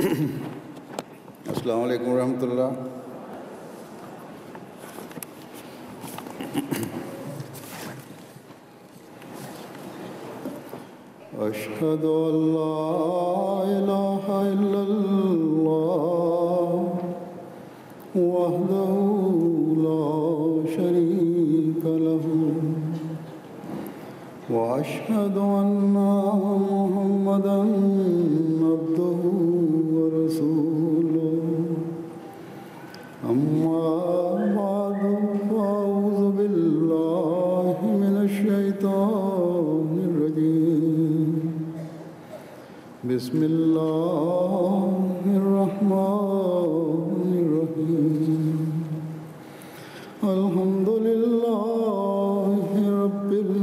अस्सलामु अलैकुम रहमतुल्लाह। अशहदु अल्ला इलाहा इल्लल्लाह वहदहु ला शरीका लहु व अशहदु अन्ना मुहम्मदन अब्दुहु व रसूलुहु। अम्मा बादु फ़अऊज़ु बिल्लाहि मिनश शैतानिर रजीम। बिस्मिल्लाहिर रहमानिर रहीम। अल्हम्दुलिल्लाहि रब्बिल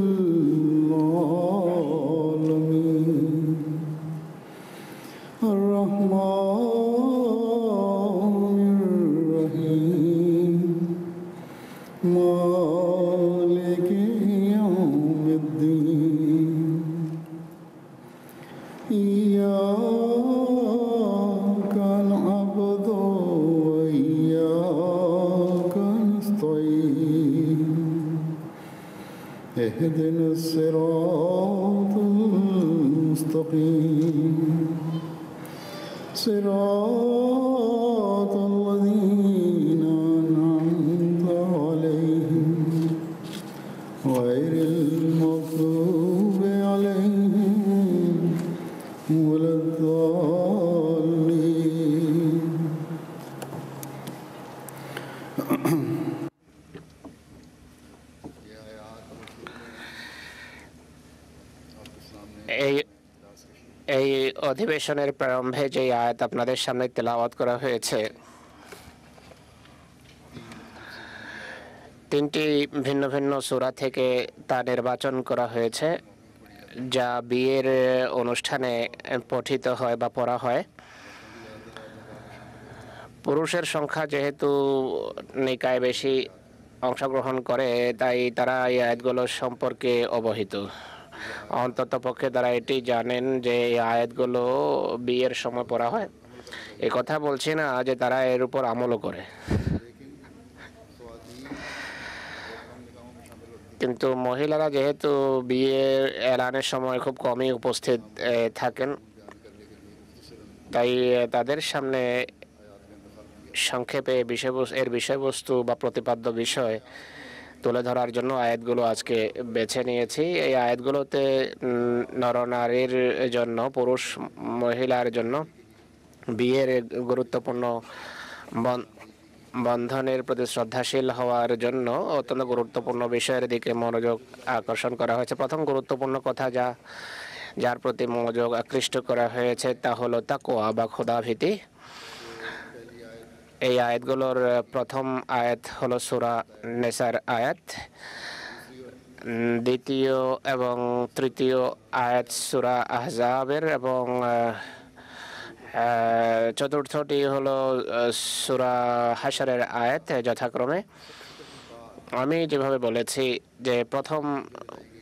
आलमीन। अर्रहमानिर रहीम। मालिकि यौमिद्दीन। इय्याका नअबुदु व इय्याका नस्तईन। इहदिनस सिरातल मुस्तक़ीम। सिरातल लज़ीना अनअमता अलैहिम गैरिल मग़ज़ूबि अलैहिम वलद्दाल्लीन। এই অধিবেশনের প্রারম্ভে যে আয়াত আপনাদের সামনে তেলাওয়াত করা হয়েছে, তিনটি ভিন্ন ভিন্ন সূরা থেকে তা নির্বাচন করা হয়েছে, যা বিয়ের অনুষ্ঠানে পঠিত হয় বা পড়া হয়। পুরুষের সংখ্যা যেহেতু নিকায় বেশি অংশগ্রহণ করে, তাই তারা এই আয়াতগুলো সম্পর্কে অবহিত। অন্তত পক্ষে তারা এটি জানেন যে এই আয়াতগুলো বিয়ের সময় পড়া হয়। এ কথা বলছি না যে তারা এর উপর আমলও করে, কিন্তু মহিলারা যেহেতু বিয়ের এলানের সময় খুব কমই উপস্থিত থাকেন, তাই তাদের সামনে সংক্ষেপে এর বিষয়বস্তু বা প্রতিপাদ্য বিষয় তুলে ধরার জন্য আয়াতগুলো আজকে বেছে নিয়েছি। এই আয়াতগুলোতে নরনারীর জন্য, পুরুষ মহিলার জন্য বিয়ের গুরুত্বপূর্ণ বন্ধনের প্রতি শ্রদ্ধাশীল হওয়ার জন্য অত্যন্ত গুরুত্বপূর্ণ বিষয়ের দিকে মনোযোগ আকর্ষণ করা হয়েছে। প্রথম গুরুত্বপূর্ণ কথা যার প্রতি মনোযোগ আকৃষ্ট করা হয়েছে তা হলো তাকওয়া বা খোদাভীতি। এই আয়াতগুলোর প্রথম আয়াত হলো সূরা নিসার আয়াত, দ্বিতীয় এবং তৃতীয় আয়াত সূরা আহজাবের, এবং চতুর্থটি হলো সূরা হাশরের আয়াত যথাক্রমে। আমি যেভাবে বলেছি যে প্রথম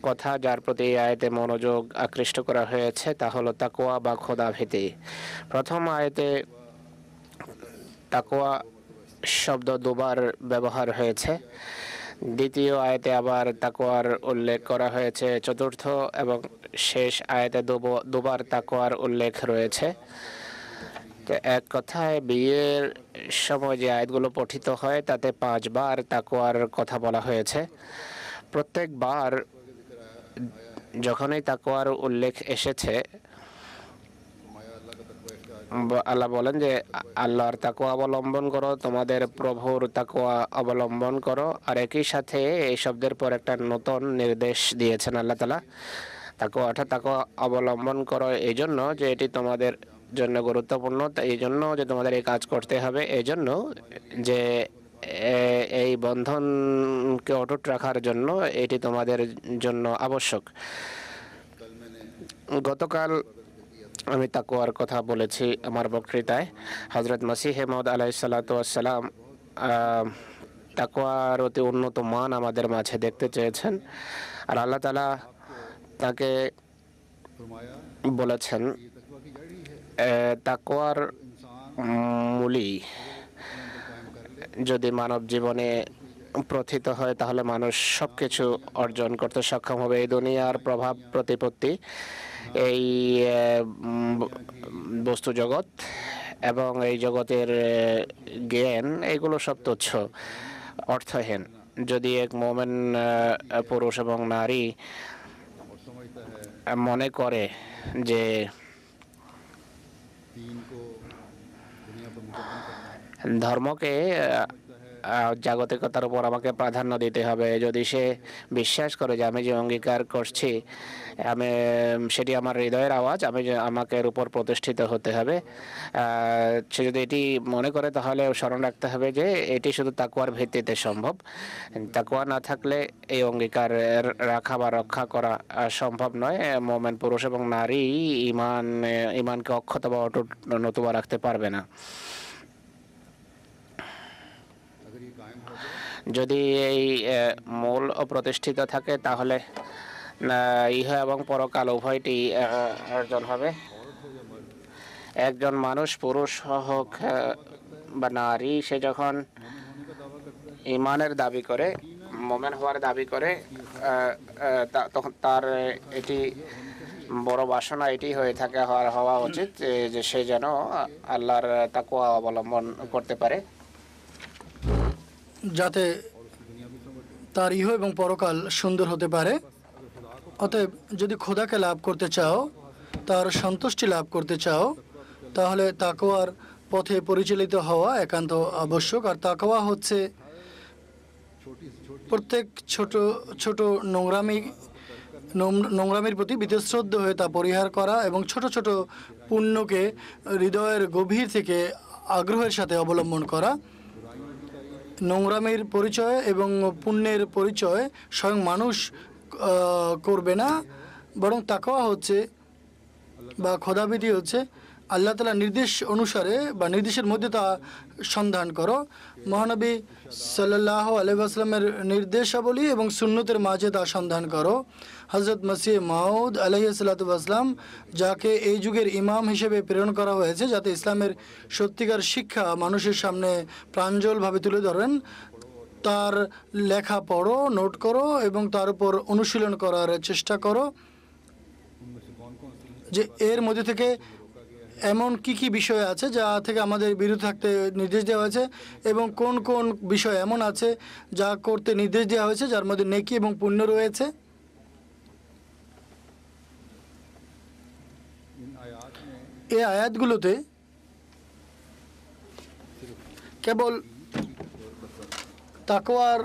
কথা যার প্রতি আয়াতে মনোযোগ আকৃষ্ট করা হয়েছে তা হলো তাকওয়া বা খোদাভীতি। প্রথম আয়াতে তাকওয়া শব্দ দুবার ব্যবহার হয়েছে, দ্বিতীয় আয়াতে আবার তাকওয়ার উল্লেখ করা হয়েছে, চতুর্থ এবং শেষ আয়াতে দুবার তাকওয়ার উল্লেখ রয়েছে। তো এক কথায় বিয়ের সময় যে আয়াতগুলো পঠিত হয় তাতে 5 বার তাকওয়ার কথা বলা হয়েছে। প্রত্যেকবার যখনই তাকওয়ার উল্লেখ এসেছে, আল্লাহ বলেন যে আল্লাহর তাকওয়া অবলম্বন করো, তোমাদের প্রভুর তাকওয়া অবলম্বন করো। আর একই সাথে এই শব্দের পর একটা নতুন নির্দেশ দিয়েছেন আল্লাহ তাআলা, তাকওয়া অবলম্বন করো এই জন্য যে এটি তোমাদের জন্য গুরুত্বপূর্ণ, এই জন্য যে তোমাদের এই কাজ করতে হবে, এই জন্য যে এই বন্ধনকে অটুট রাখার জন্য এটি তোমাদের জন্য আবশ্যক। গতকাল আমি তাকওয়ার কথা বলেছি আমার বক্তৃতায়। হযরত মসিহ মাউদ আলাইহিস সালাতু ওয়াস সালাম তাকওয়ার অতি উন্নত মান আমাদের মাঝে দেখতে চেয়েছেন, আর আল্লাহ তাআলা তাকে বলেছেন তাকওয়ার মূলই যদি মানব জীবনে প্রথিত হয় তাহলে মানুষ সবকিছু অর্জন করতে সক্ষম হবে। এই দুনিয়ার প্রভাব প্রতিপত্তি, এই বস্তু জগৎ এবং এই জগতের জ্ঞান, এগুলো সব তুচ্ছ, অর্থহীন। যদি এক মোমেন পুরুষ এবং নারী মনে করে যে ধর্মকে জাগতিকতার উপর আমাকে প্রাধান্য দিতে হবে, যদি সে বিশ্বাস করে যে আমি যে অঙ্গীকার করছি সেটি আমার হৃদয়ের আওয়াজ, আমাকে এর উপর প্রতিষ্ঠিত হতে হবে, সে যদি এটি মনে করে তাহলে স্মরণ রাখতে হবে যে এটি শুধু তাকওয়ার ভিত্তিতে সম্ভব। তাকওয়া না থাকলে এই অঙ্গীকার রাখা বা রক্ষা করা সম্ভব নয়। মোমেন পুরুষ এবং নারী ইমানকে অক্ষত বা অটুট নতুবা রাখতে পারবে না। যদি এই মূল প্রতিষ্ঠিত থাকে তাহলে ইহ এবং পরকাল উভয়টি অর্জন হবে। একজন মানুষ, পুরুষ হোক বা নারী, সে যখন ইমানের দাবি করে, মোমেন হওয়ার দাবি করে, তখন তার এটি বড় বাসনা এটি হয়ে থাকে, হওয়া উচিত যে সে যেন আল্লাহর তাকওয়া অবলম্বন করতে পারে, যাতে তার ইহ এবং পরকাল সুন্দর হতে পারে। অতএব যদি খোদাকে লাভ করতে চাও, তার সন্তুষ্টি লাভ করতে চাও, তাহলে তাকওয়ার পথে পরিচালিত হওয়া একান্ত আবশ্যক। আর তাকওয়া হচ্ছে প্রত্যেক ছোট ছোট নোংরামির প্রতি বীতশ্রদ্ধ হয়ে তা পরিহার করা এবং ছোট ছোট পুণ্যকে হৃদয়ের গভীর থেকে আগ্রহের সাথে অবলম্বন করা। নোংরামির পরিচয় এবং পুণ্যের পরিচয় স্বয়ং মানুষ করবে না, বরং তাকওয়া হচ্ছে বা খোদাভীতি হচ্ছে আল্লাহ তাআলার নির্দেশ অনুসারে বা নির্দেশের মধ্যে তা সন্ধান করো। মহানবী সাল্লাল্লাহু আলাইহি ওয়াসাল্লামের নির্দেশাবলী এবং সুন্নতের মাঝে তা সন্ধান করো। হযরত মসিহ মাউদ আলাইহিস সালাতু ওয়াস সালাম, যাকে এই যুগের ইমাম হিসেবে প্রেরণ করা হয়েছে যাতে ইসলামের সত্যিকার শিক্ষা মানুষের সামনে প্রাঞ্জলভাবে তুলে ধরেন, তার লেখা পড়ো, নোট করো এবং তার উপর অনুশীলন করার চেষ্টা করো যে এর মধ্যে থেকে এমন কি বিষয় আছে যা থেকে আমাদের বিরত থাকতে নির্দেশ দেওয়া হয়েছে এবং কোন কোন বিষয় এমন আছে যা করতে নির্দেশ দেওয়া হয়েছে যার মধ্যে নেকি এবং পুণ্য রয়েছে। এই আয়াতগুলোতে কেবল তাকওয়ার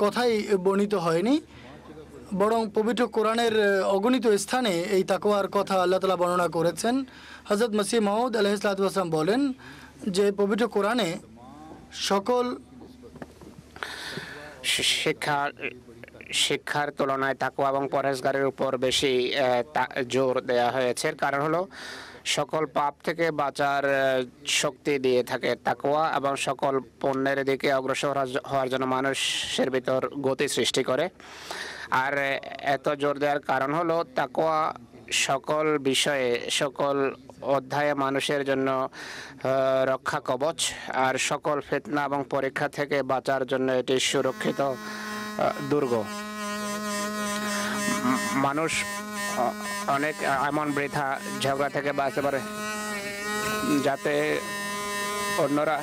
কথাই বর্ণিত হয়নি, বরং পবিত্র কোরআনের অগণিত স্থানে এই তাকওয়ার কথা আল্লাহ তাআলা বর্ণনা করেছেন। হযরত মসিহ মাউদ আলাইহিস সালাতু ওয়াস সালাম বলেন যে পবিত্র কোরআনে সকল শিক্ষার তুলনায় তাকওয়া এবং পরহেজগারের উপর বেশি জোর দেওয়া হয়েছে। কারণ হলো সকল পাপ থেকে বাঁচার শক্তি দিয়ে থাকে তাকওয়া, এবং সকল পুণ্যের দিকে অগ্রসর হওয়ার জন্য মানুষের ভিতর গতি সৃষ্টি করে। আর এত জোর দেওয়ার কারণ হলো তাকওয়া সকল বিষয়ে, সকল অধ্যায়ে মানুষের জন্য রক্ষা কবচ, আর সকল ফিতনা এবং পরীক্ষা থেকে বাঁচার জন্য এটি সুরক্ষিত দুর্গ। মানুষ অনেক এমন বৃথা ঝগড়া থেকে বাঁচতে পারে যাতে অন্যরা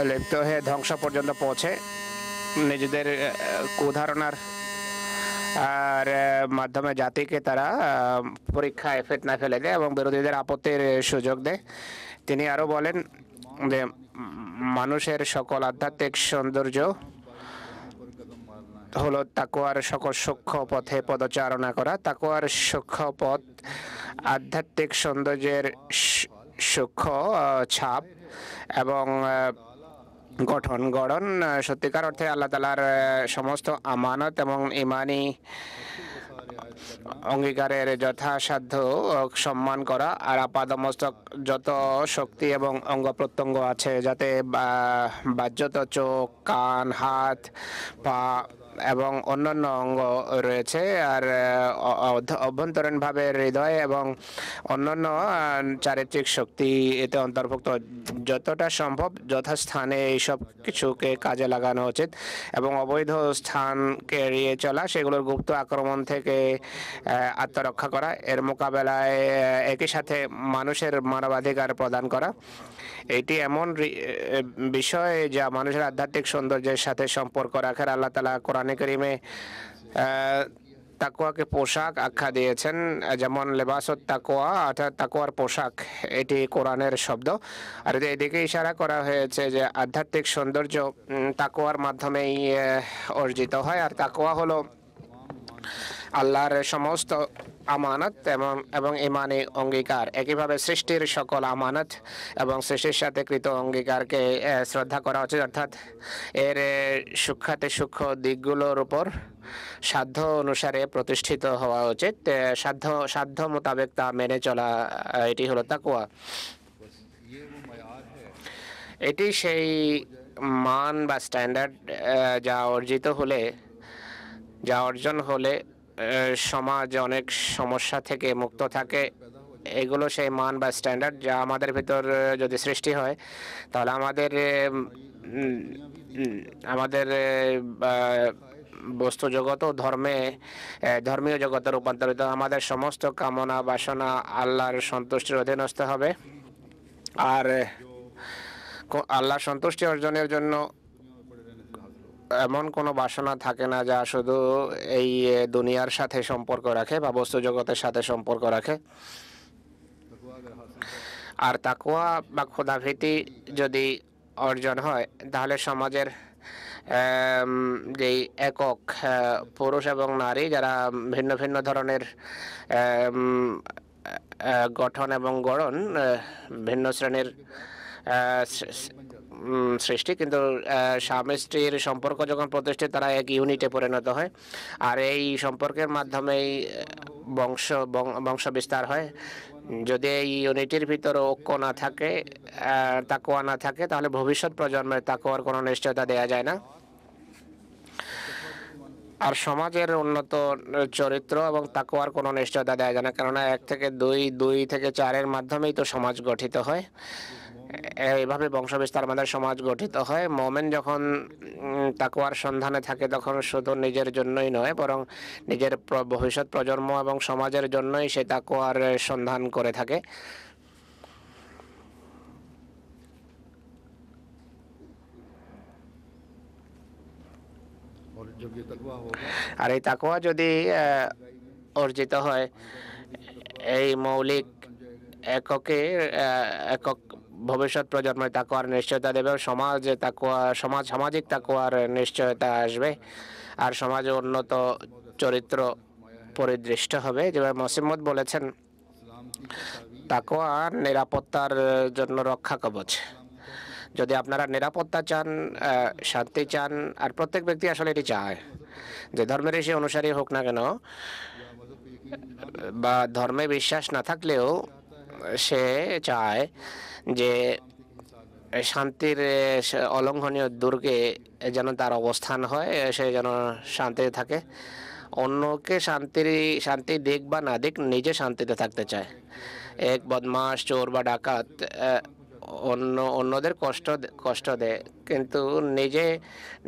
লিপ্ত হয়ে ধ্বংস পর্যন্ত পৌঁছে, নিজেদের কুধারণার আর মাধ্যমে জাতিকে তারা পরীক্ষায় ফিতনায় ফেলে দেয় এবং বিরোধীদের আপত্তির সুযোগ দেয়। তিনি আরও বলেন যে মানুষের সকল আধ্যাত্মিক সৌন্দর্য হলো তাকওয়ার সকল সূক্ষ্ম পথে পদচারণা করা। তাকওয়ার সূক্ষ্ম পথ আধ্যাত্মিক সৌন্দর্যের সূক্ষ্ম ছাপ এবং গঠন সত্যিকার অর্থে আল্লাহ তাআলার সমস্ত আমানত এবং ইমানি অঙ্গীকারের যথাসাধ্য সম্মান করা, আর আপাদমস্তক যত শক্তি এবং অঙ্গ প্রত্যঙ্গ আছে, যাতে বাহ্যত চোখ, কান, হাত, পা এবং অন্যান্য অঙ্গ রয়েছে। আর অভ্যন্তরীণভাবে হৃদয় এবং অন্যান্য চারিত্রিক শক্তি এতে অন্তর্ভুক্ত। যতটা সম্ভব যথাস্থানে এইসব কিছুকে কাজে লাগানো উচিত এবং অবৈধ স্থানকে এড়িয়ে চলা, সেগুলোর গুপ্ত আক্রমণ থেকে আত্মরক্ষা করা, এর মোকাবেলায় একই সাথে মানুষের মানবাধিকার প্রদান করা। এটি এমন বিষয় যা মানুষের আধ্যাত্মিক সৌন্দর্যের সাথে সম্পর্ক রাখে। আল্লাহ তাআলা কোরআনে কারীমে তাকওয়াকে পোশাক আখ্যা দিয়েছেন, যেমন লেবাসুত তাকওয়া অর্থাৎ তাকওয়ার পোশাক, এটি কোরআনের শব্দ। আর এদিকে ইশারা করা হয়েছে যে আধ্যাত্মিক সৌন্দর্য তাকওয়ার মাধ্যমেই অর্জিত হয়। আর তাকওয়া হলো আল্লাহর সমস্ত আমানত এবং ইমানি অঙ্গীকার। একইভাবে সৃষ্টির সকল আমানত এবং সৃষ্টির সাথে কৃত অঙ্গীকারকে শ্রদ্ধা করা উচিত, অর্থাৎ এর সূক্ষ্মাতি সূক্ষ্ম দিকগুলোর উপর সাধ্য অনুসারে প্রতিষ্ঠিত হওয়া উচিত। সাধ্য মোতাবেক তা মেনে চলা, এটি হলো তাকওয়া। এটি সেই মান বা স্ট্যান্ডার্ড যা অর্জন হলে সমাজ অনেক সমস্যা থেকে মুক্ত থাকে। এগুলো সেই মান বা স্ট্যান্ডার্ড যা আমাদের ভিতর যদি সৃষ্টি হয়, তাহলে আমাদের বস্তু জগৎ ও ধর্মীয় জগতে রূপান্তরিত। আমাদের সমস্ত কামনা বাসনা আল্লাহর সন্তুষ্টির অধীনস্থ হবে। আর আল্লাহর সন্তুষ্টি অর্জনের জন্য এমন কোনো বাসনা থাকে না যা শুধু এই দুনিয়ার সাথে সম্পর্ক রাখে বা বস্তু জগতের সাথে সম্পর্ক রাখে। আর তাকওয়া বা খোদাভীতি যদি অর্জন হয়, তাহলে সমাজের যেই একক পুরুষ এবং নারী যারা ভিন্ন ভিন্ন ধরনের গঠন এবং গড়ন, ভিন্ন শ্রেণীর সৃষ্টি, কিন্তু স্বামী স্ত্রীর সম্পর্ক যখন প্রতিষ্ঠিত, তারা এক ইউনিটে পরিণত হয়। আর এই সম্পর্কের মাধ্যমেই বংশ বিস্তার হয়। যদি এই ইউনিটির ভিতরে ঐক্য না থাকে, তাকওয়া না থাকে, তাহলে ভবিষ্যৎ প্রজন্মের তাকওয়ার কোনো নিশ্চয়তা দেওয়া যায় না। আর সমাজের উন্নত চরিত্র এবং তাকওয়ার কোনো নিশ্চয়তা দেওয়া যায় না, কেননা 1 থেকে 2 থেকে 4-এর মাধ্যমেই তো সমাজ গঠিত হয়। এইভাবে বংশবিস্তার আমাদের সমাজ গঠিত হয়। মুমিন যখন তাকওয়ার সন্ধানে থাকে, তখন শুধু নিজের জন্যই নয়, বরং নিজের ভবিষ্যৎ প্রজন্ম এবং সমাজের জন্যই সে তাকওয়ার সন্ধান করে থাকে। আর এই তাকওয়া যদি অর্জিত হয়, এই মৌলিক একক ভবিষ্যৎ প্রজন্মের তাকওয়ার নিশ্চয়তা দেবে। সামাজিক তাকওয়ার নিশ্চয়তা আসবে, আর সমাজে উন্নত চরিত্র পরিদৃষ্ট হবে। যেভাবে মসিমত বলেছেন, তাকওয়া নিরাপত্তার জন্য রক্ষা কবচ। যদি আপনারা নিরাপত্তা চান, শান্তি চান, আর প্রত্যেক ব্যক্তি আসলে এটি চায়, যে ধর্মের সে অনুসারী হোক না কেন বা ধর্মে বিশ্বাস না থাকলেও সে চায় যে শান্তির অলঙ্ঘনীয় দুর্গে যেন তার অবস্থান হয়, সে যেন শান্তিতে থাকে। অন্যকে শান্তি দিক বা না দিক, নিজে শান্তিতে থাকতে চায়। এক বদমাশ, চোর বা ডাকাত অন্যদের কষ্ট দেয়, কিন্তু নিজে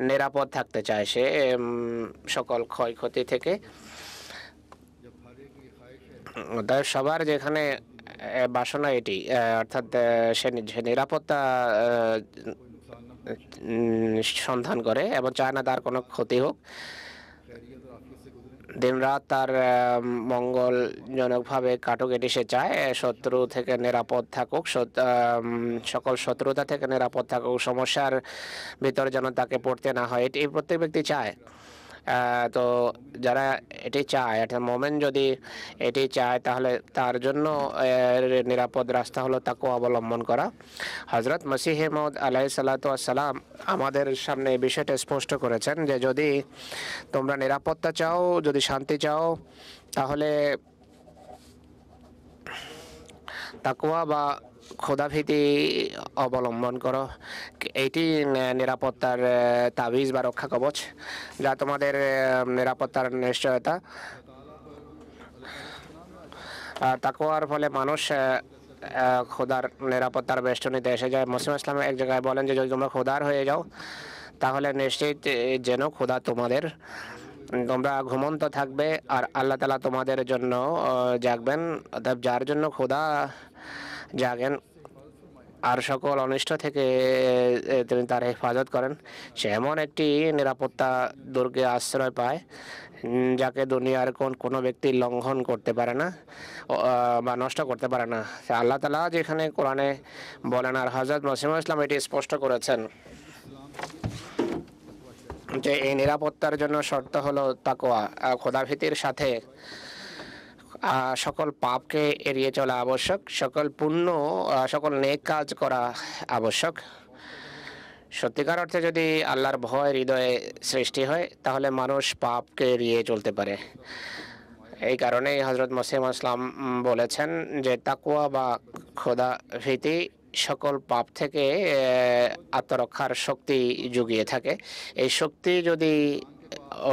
নিরাপদ থাকতে চায় সে সকল ক্ষয়ক্ষতি থেকে। তাই সবার যেখানে বাসনা এটি, অর্থাৎ সে নিরাপত্তা সন্ধান করে এবং চায় না তার কোনো ক্ষতি হোক। দিনরাত তার মঙ্গলজনকভাবে কাটুক, এটি সে চায়। শত্রু থেকে নিরাপদ থাকুক, সকল শত্রুতা থেকে নিরাপদ থাকুক, সমস্যার ভিতরে যেন তাকে পড়তে না হয়, এটি প্রত্যেক ব্যক্তি চায়। তো যারা এটি চায়, অর্থাৎ মুমিন যদি এটি চায়, তাহলে তার জন্য নিরাপদ রাস্তা হলো তাকওয়া অবলম্বন করা। হযরত মসিহে মাউদ আলাইহিসসালাতু ওয়াসসালাম আমাদের সামনে এই বিষয়টা স্পষ্ট করেছেন যে যদি তোমরা নিরাপত্তা চাও, যদি শান্তি চাও, তাহলে তাকওয়া বা ক্ষুধাভীতি অবলম্বন করো। এটি নিরাপত্তার তাবিজ বা রক্ষা কবচ, যা তোমাদের নিরাপত্তার নিশ্চয়তা। তাকওয়ার ফলে মানুষ খোদার নিরাপত্তার বেষ্টনীতে এসে যায়। মুসলিম ইসলাম এক জায়গায় বলেন যে যদি তোমরা খোদার হয়ে যাও তাহলে নিশ্চিত যেন খোদা তোমাদের, তোমরা ঘুমন্ত থাকবে আর আল্লাহ তাআলা তোমাদের জন্য জাগবেন। অর্থাৎ যার জন্য খোদা জাগেন আর সকল অনিষ্ট থেকে তিনি তার হেফাজত করেন, সে এমন একটি নিরাপত্তা দুর্গে আশ্রয় পায় যাকে দুনিয়ার কোনো ব্যক্তি লঙ্ঘন করতে পারে না বা নষ্ট করতে পারে না। আল্লাহ তাআলা যেখানে কোরআনে বলেন আর হযরত মুসলিম ইসলাম এটি স্পষ্ট করেছেন যে এই নিরাপত্তার জন্য শর্ত হলো তাকওয়া। খোদাভীতির সাথে সকল পাপকে এড়িয়ে চলা আবশ্যক, সকল পুণ্য সকল নেক কাজ করা আবশ্যক। সত্যিকার অর্থে যদি আল্লাহর ভয় হৃদয়ে সৃষ্টি হয় তাহলে মানুষ পাপকে এড়িয়ে চলতে পারে। এই কারণেই হযরত মুসলিম ইসলাম বলেছেন যে তাকওয়া বা খোদা ভীতি সকল পাপ থেকে আত্মরক্ষার শক্তি জুগিয়ে থাকে। এই শক্তি যদি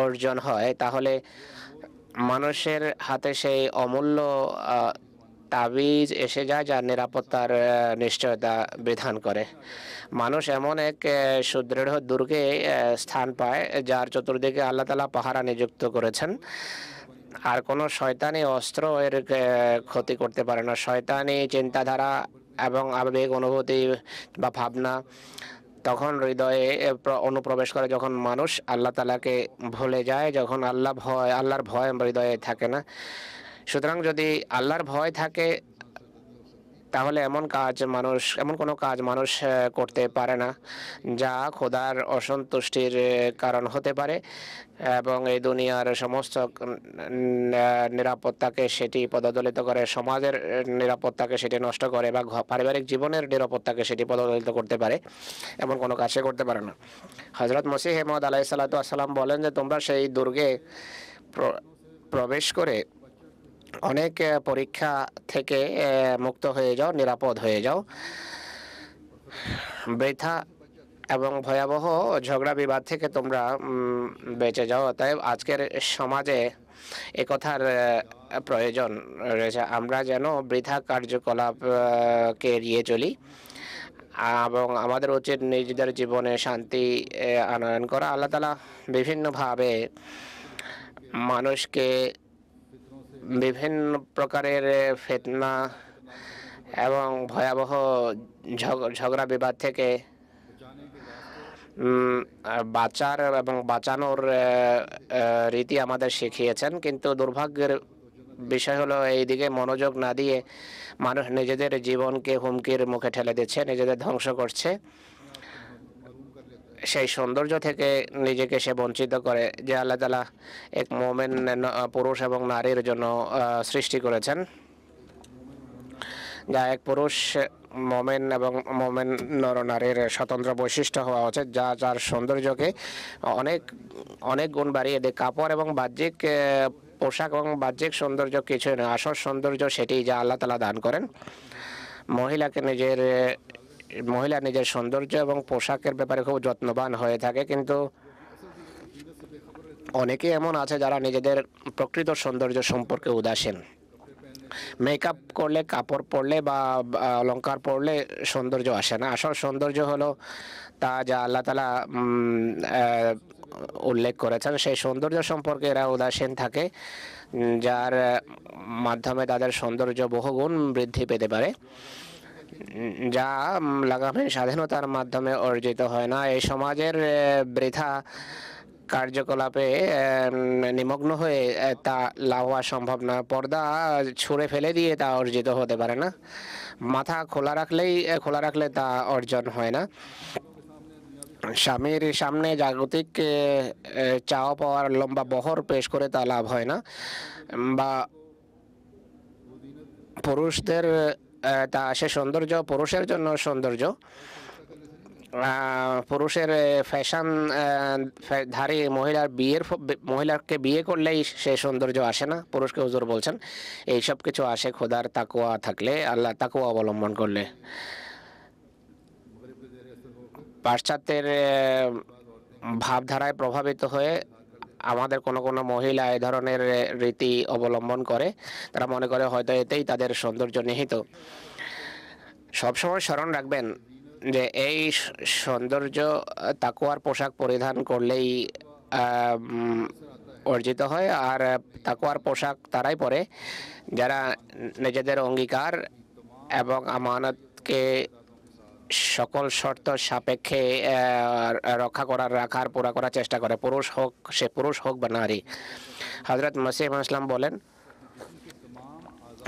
অর্জন হয় তাহলে মানুষের হাতে সেই অমূল্য তাবিজ এসে যায় যা নিরাপত্তার নিশ্চয়তা বিধান করে। মানুষ এমন এক সুদৃঢ় দুর্গে স্থান পায় যার চতুর্দিকে আল্লাহ তাআলা পাহারা নিযুক্ত করেছেন, আর কোনো শয়তানি অস্ত্র এর ক্ষতি করতে পারে না। শয়তানি চিন্তাধারা এবং আবেগ অনুভূতি বা ভাবনা তখন হৃদয়ে অনুপ্রবেশ করে যখন মানুষ আল্লাহ তাআলাকে ভুলে যায়, যখন আল্লাহর ভয় হৃদয়ে থাকে না। সুতরাং যদি আল্লাহর ভয় থাকে তাহলে এমন কোনো কাজ মানুষ করতে পারে না যা খোদার অসন্তুষ্টির কারণ হতে পারে এবং এই দুনিয়ার সমস্ত নিরাপত্তাকে সেটি পদদলিত করে, সমাজের নিরাপত্তাকে সেটি নষ্ট করে বা পারিবারিক জীবনের নিরাপত্তাকে সেটি পদদলিত করতে পারে। এমন কোনো কাজ সে করতে পারে না। হযরত মসিহ মাউদ আলাইহিস সালাতু ওয়াস সালাম বলেন যে তোমরা সেই দুর্গে প্রবেশ করে অনেক পরীক্ষা থেকে মুক্ত হয়ে যাও, নিরাপদ হয়ে যাও, বৃথা এবং ভয়াবহ ঝগড়া বিবাদ থেকে তোমরা বেঁচে যাও। তাই আজকের সমাজে একথার প্রয়োজন রয়েছে, আমরা যেন বৃথা কার্যকলাপকে এড়িয়ে চলি এবং আমাদের উচিত নিজেদের জীবনে শান্তি আনয়ন করা। আল্লাহ তাআলা বিভিন্নভাবে মানুষকে বিভিন্ন প্রকারের ফিতনা এবং ভয়াবহ ঝগড়া বিবাদ থেকে বাঁচার এবং বাঁচানোর রীতি আমাদের শিখিয়েছেন, কিন্তু দুর্ভাগ্যের বিষয় হলো এই দিকে মনোযোগ না দিয়ে মানুষ নিজেদের জীবনকে হুমকির মুখে ঠেলে দিচ্ছে, নিজেদের ধ্বংস করছে। সেই সৌন্দর্য থেকে নিজেকে সে বঞ্চিত করে যে আল্লাহ তাআলা এক মুমিন পুরুষ এবং নারীর জন্য সৃষ্টি করেছেন, যা এক পুরুষ মুমিন এবং মুমিন নরনারীর স্বতন্ত্র বৈশিষ্ট্য হওয়া উচিত, যা যার সৌন্দর্যকে অনেক অনেক গুণ বাড়িয়ে দেয়। কাপড় এবং বাহ্যিক পোশাক এবং বাহ্যিক সৌন্দর্য কিছুই নয়, আসল সৌন্দর্য সেটি যা আল্লাহ তাআলা দান করেন। মহিলা নিজের সৌন্দর্য এবং পোশাকের ব্যাপারে খুব যত্নবান হয়ে থাকে, কিন্তু অনেকে এমন আছে যারা নিজেদের প্রকৃত সৌন্দর্য সম্পর্কে উদাসীন। মেকআপ করলে, কাপড় পরলে বা অলংকার পরলে সৌন্দর্য আসে না। আসল সৌন্দর্য হলো তা যা আল্লাহ তাআলা উল্লেখ করেছেন, সেই সৌন্দর্য সম্পর্কে এরা উদাসীন থাকে, যার মাধ্যমে তাদের সৌন্দর্য বহুগুণ বৃদ্ধি পেতে পারে, যা লাগামের স্বাধীনতার মাধ্যমে অর্জিত হয় না। এই সমাজের বৃথা কার্যকলাপে নিমগ্ন হয়ে তা লাভ হওয়া সম্ভব না। পর্দা ছুঁড়ে ফেলে দিয়ে তা অর্জিত হতে পারে না। মাথা খোলা রাখলে তা অর্জন হয় না। স্বামীর সামনে জাগতিক চাওয়া পাওয়ার লম্বা বহর পেশ করে তা লাভ হয় না। বা পুরুষদের তা সে সৌন্দর্য পুরুষের জন্য সৌন্দর্য, পুরুষের ফ্যাশন ধারী মহিলাকে বিয়ে করলেই সে সৌন্দর্য আসে না, পুরুষকে হুজুর বলছেন। এই সব কিছু আসে খোদার তাকওয়া থাকলে, আল্লাহ তাকওয়া অবলম্বন করলে। পাশ্চাত্যের ভাবধারায় প্রভাবিত হয়ে আমাদের কোনো কোনো মহিলা এই ধরনের রীতি অবলম্বন করে। তারা মনে করে হয়তো এতেই তাদের সৌন্দর্য নিহিত। সবসময় স্মরণ রাখবেন যে এই সৌন্দর্য তাকওয়ার পোশাক পরিধান করলেই অর্জিত হয়। আর তাকওয়ার পোশাক তারাই পরে যারা নিজেদের অঙ্গীকার এবং আমানতকে সকল শর্ত সাপেক্ষে রাখার পুরা করার চেষ্টা করে, পুরুষ হোক বা নারী। হযরত মসিহ ইসলাম বলেন,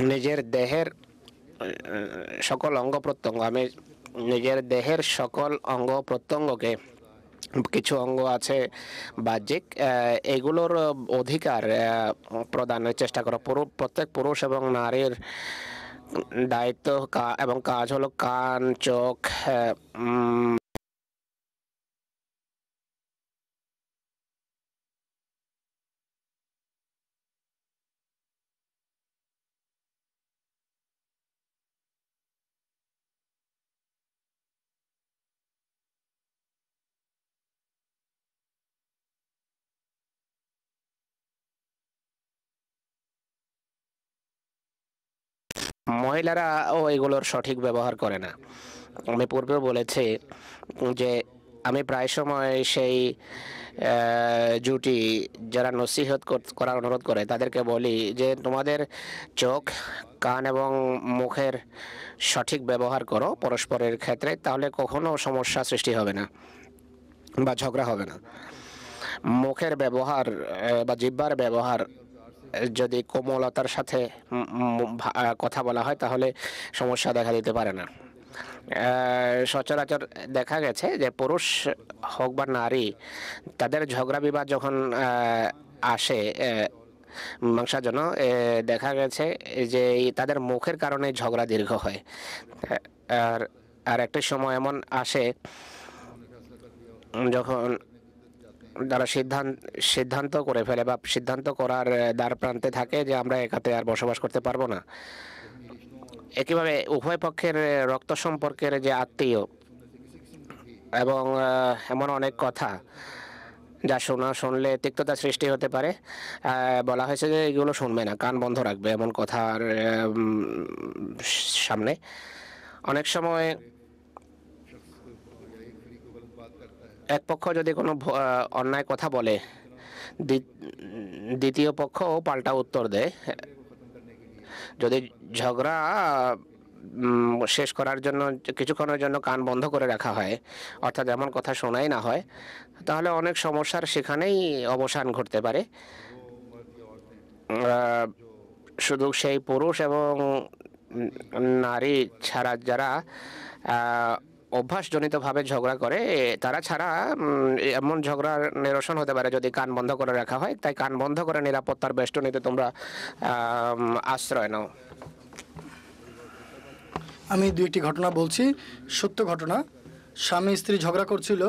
নিজের দেহের সকল অঙ্গ প্রত্যঙ্গ, আমি নিজের দেহের সকল অঙ্গ প্রত্যঙ্গকে, কিছু অঙ্গ আছে বাহ্যিক, এগুলোর অধিকার প্রদানের চেষ্টা করো। প্রত্যেক পুরুষ এবং নারীর দায়িত্ব এবং কাজ হলো কান, চোখ, মহিলারাও এগুলোর সঠিক ব্যবহার করে না। আমি পূর্বে বলেছি যে আমি প্রায় সময় সেই জুটি যারা নসিহত করার অনুরোধ করে তাদেরকে বলি যে তোমাদের চোখ, কান এবং মুখের সঠিক ব্যবহার করো পরস্পরের ক্ষেত্রে, তাহলে কখনো সমস্যা সৃষ্টি হবে না বা ঝগড়া হবে না। মুখের ব্যবহার বা জিহ্বার ব্যবহার যদি কোমলতার সাথে কথা বলা হয় তাহলে সমস্যা দেখা দিতে পারে না। সচরাচর দেখা গেছে যে পুরুষ হোক বা নারী, তাদের ঝগড়া বিবাদ যখন আসে মীমাংসার জন্য, দেখা গেছে যে তাদের মুখের কারণে ঝগড়া দীর্ঘ হয়। আর একটা সময় এমন আসে যখন তারা সিদ্ধান্ত করে ফেলে বা সিদ্ধান্ত করার দ্বার প্রান্তে থাকে যে আমরা একাতে আর বসবাস করতে পারবো না। একইভাবে উভয় পক্ষের রক্ত সম্পর্কের যে আত্মীয় এবং এমন অনেক কথা যা শুনলে তিক্ততা সৃষ্টি হতে পারে, বলা হয়েছে যে এগুলো শুনবে না, কান বন্ধ রাখবে এমন কথার সামনে। অনেক সময় এক পক্ষ যদি কোনো অন্যায় কথা বলে, দ্বিতীয় পক্ষও পাল্টা উত্তর দেয়। যদি ঝগড়া শেষ করার জন্য কিছুক্ষণের জন্য কান বন্ধ করে রাখা হয়, অর্থাৎ এমন কথা শোনাই না হয়, তাহলে অনেক সমস্যার সেখানেই অবসান ঘটতে পারে। শুধু সেই পুরুষ এবং নারী ছাড়া যারা অভ্যাসজনিতভাবে ঝগড়া করে, তারা ছাড়া এমন ঝগড়ার নিরসন হতে পারে যদি কান বন্ধ করে রাখা হয়। তাই কান বন্ধ করে নিরাপত্তার বেষ্টনীতে তোমরা আশ্রয় নাও। আমি দুইটি ঘটনা বলছি, সত্য ঘটনা। স্বামী স্ত্রী ঝগড়া করছিল,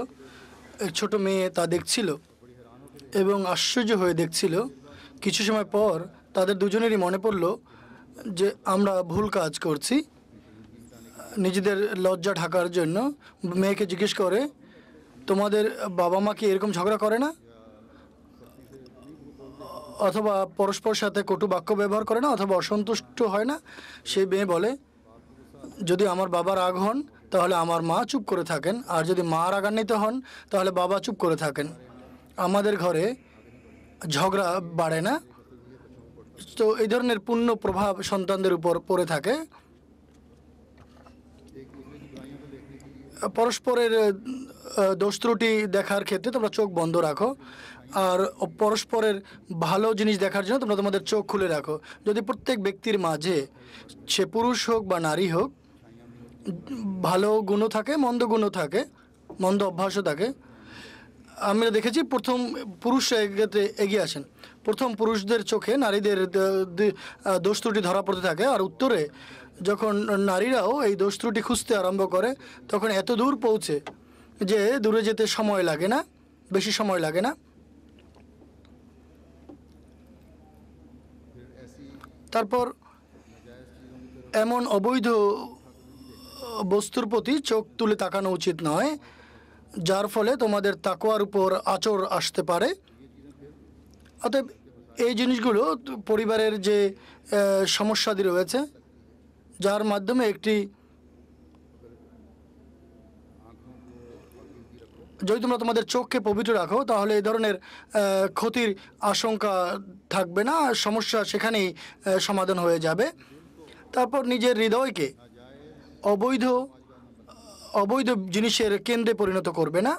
এক ছোট মেয়ে তা দেখছিল এবং আশ্চর্য হয়ে দেখছিল। কিছু সময় পর তাদের দুজনেরই মনে পড়ল যে আমরা ভুল কাজ করছি। নিজেদের লজ্জা ঢাকার জন্য মেয়েকে জিজ্ঞেস করে, তোমাদের বাবা মা কি এরকম ঝগড়া করে না, অথবা পরস্পর সাথে কটু বাক্য ব্যবহার করে না, অথবা অসন্তুষ্ট হয় না? সেই মেয়ে বলে, যদি আমার বাবা রাগ হন তাহলে আমার মা চুপ করে থাকেন, আর যদি মা রাগান্বিত হন তাহলে বাবা চুপ করে থাকেন। আমাদের ঘরে ঝগড়া বাড়ে না। তো এই ধরনের পূর্ণ প্রভাব সন্তানদের উপর পড়ে থাকে। পরস্পরের দোষ ত্রুটি দেখার ক্ষেত্রে তোমরা চোখ বন্ধ রাখো, আর পরস্পরের ভালো জিনিস দেখার জন্য তোমরা তোমাদের চোখ খুলে রাখো। যদি প্রত্যেক ব্যক্তির মাঝে, সে পুরুষ হোক বা নারী হোক, ভালো গুণও থাকে, মন্দ গুণও থাকে, মন্দ অভ্যাসও থাকে। আমরা দেখেছি প্রথম পুরুষরা এগিয়ে আসেন। প্রথম পুরুষদের চোখে নারীদের দোষ ত্রুটি ধরা পড়তে থাকে, আর উত্তরে যখন নারীরাও এই দোষ ত্রুটি খুঁজতে আরম্ভ করে তখন এত দূর পৌঁছে যে দূরে যেতে সময় লাগে না, বেশি সময় লাগে না। তারপর এমন অবৈধ বস্তুর প্রতি চোখ তুলে তাকানো উচিত নয়, যার ফলে তোমাদের তাকওয়ার উপর আঁচড় আসতে পারে। অতএব এই জিনিসগুলো পরিবারের যে সমস্যাদি রয়েছে, যার মাধ্যমে একটি, যদি তোমরা তোমাদের চোখকে পবিত্র রাখো তাহলে এই ধরনের ক্ষতির আশঙ্কা থাকবে না, সমস্যা সেখানেই সমাধান হয়ে যাবে। তারপর নিজের হৃদয়কে অবৈধ জিনিসের কেন্দ্রে পরিণত করবে না।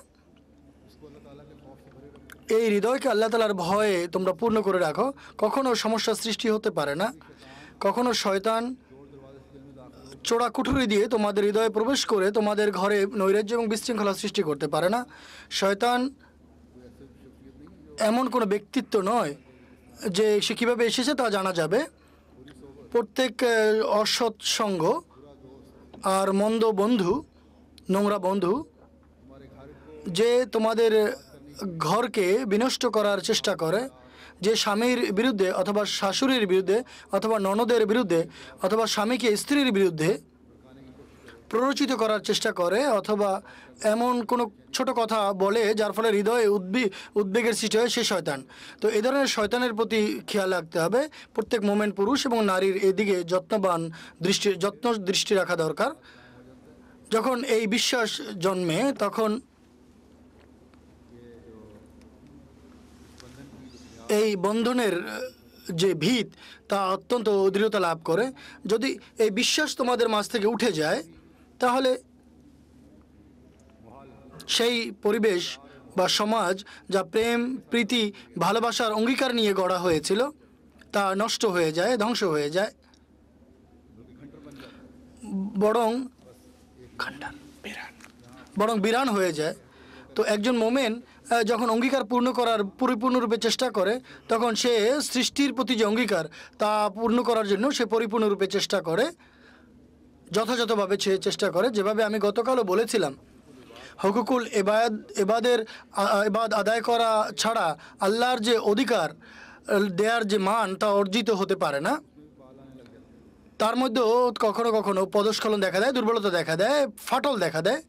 এই হৃদয়কে আল্লাহ তাআলার ভয়ে তোমরা পূর্ণ করে রাখো। কখনো সমস্যা সৃষ্টি হতে পারে না, কখনো শয়তান চোরা কুঠুরি দিয়ে তোমাদের হৃদয়ে প্রবেশ করে তোমাদের ঘরে নৈরাজ্য এবং বিশৃঙ্খলা সৃষ্টি করতে পারে না। শয়তান এমন কোনো ব্যক্তিত্ব নয় যে সে কীভাবে এসেছে তা জানা যাবে। প্রত্যেক অসৎ সঙ্গ আর মন্দ বন্ধু, নোংরা বন্ধু, যে তোমাদের ঘরকে বিনষ্ট করার চেষ্টা করে, যে স্বামীর বিরুদ্ধে অথবা শাশুড়ির বিরুদ্ধে অথবা ননদের বিরুদ্ধে অথবা স্বামীকে স্ত্রীর বিরুদ্ধে প্ররোচিত করার চেষ্টা করে, অথবা এমন কোনো ছোট কথা বলে যার ফলে হৃদয়ে উদ্বেগের সৃষ্টি হয়, সে শয়তান। তো এই ধরনের শয়তানের প্রতি খেয়াল রাখতে হবে। প্রত্যেক মোমেন পুরুষ এবং নারীর এদিকে যত্ন দৃষ্টি রাখা দরকার। যখন এই বিশ্বাস জন্মে তখন এই বন্ধনের যে ভিত তা অত্যন্ত দৃঢ়তা লাভ করে। যদি এই বিশ্বাস তোমাদের মাঝ থেকে উঠে যায় তাহলে সেই পরিবেশ বা সমাজ যা প্রেম, প্রীতি, ভালোবাসার অঙ্গীকার নিয়ে গড়া হয়েছিল তা নষ্ট হয়ে যায়, ধ্বংস হয়ে যায়, বরং বিরান হয়ে যায়। তো একজন মোমেন যখন অঙ্গীকার পূর্ণ করার পরিপূর্ণরূপে চেষ্টা করে তখন সে সৃষ্টির প্রতি যে অঙ্গীকার তা পূর্ণ করার জন্য সে পরিপূর্ণরূপে চেষ্টা করে, যথাযথভাবে সে চেষ্টা করে। যেভাবে আমি গতকালও বলেছিলাম, হকুকুল এবাদ আদায় করা ছাড়া আল্লাহর যে অধিকার দেয়ার যে মান তা অর্জিত হতে পারে না। তার মধ্যেও কখনো কখনো পদস্খলন দেখা দেয়, দুর্বলতা দেখা দেয়, ফাটল দেখা দেয়।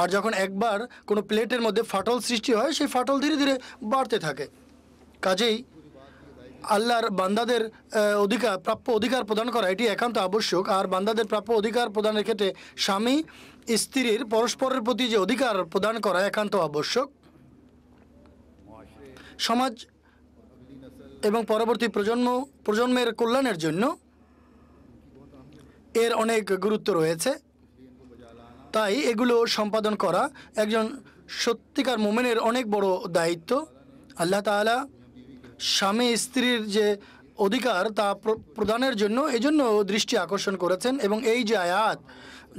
আর যখন একবার কোনো প্লেটের মধ্যে ফাটল সৃষ্টি হয়, সেই ফাটল ধীরে ধীরে বাড়তে থাকে। কাজেই আল্লাহর বান্দাদের প্রাপ্য অধিকার প্রদান করা এটি একান্ত আবশ্যক। আর বান্দাদের প্রাপ্য অধিকার প্রদানের ক্ষেত্রে স্বামী স্ত্রীর পরস্পরের প্রতি যে অধিকার প্রদান করা একান্ত আবশ্যক। সমাজ এবং পরবর্তী প্রজন্মের কল্যাণের জন্য এর অনেক গুরুত্ব রয়েছে। তাই এগুলো সম্পাদন করা একজন সত্যিকার মোমেনের অনেক বড় দায়িত্ব। আল্লাহ তাআলা স্বামী স্ত্রীর যে অধিকার তা প্রদানের জন্য এজন্য দৃষ্টি আকর্ষণ করেছেন, এবং এই যে আয়াত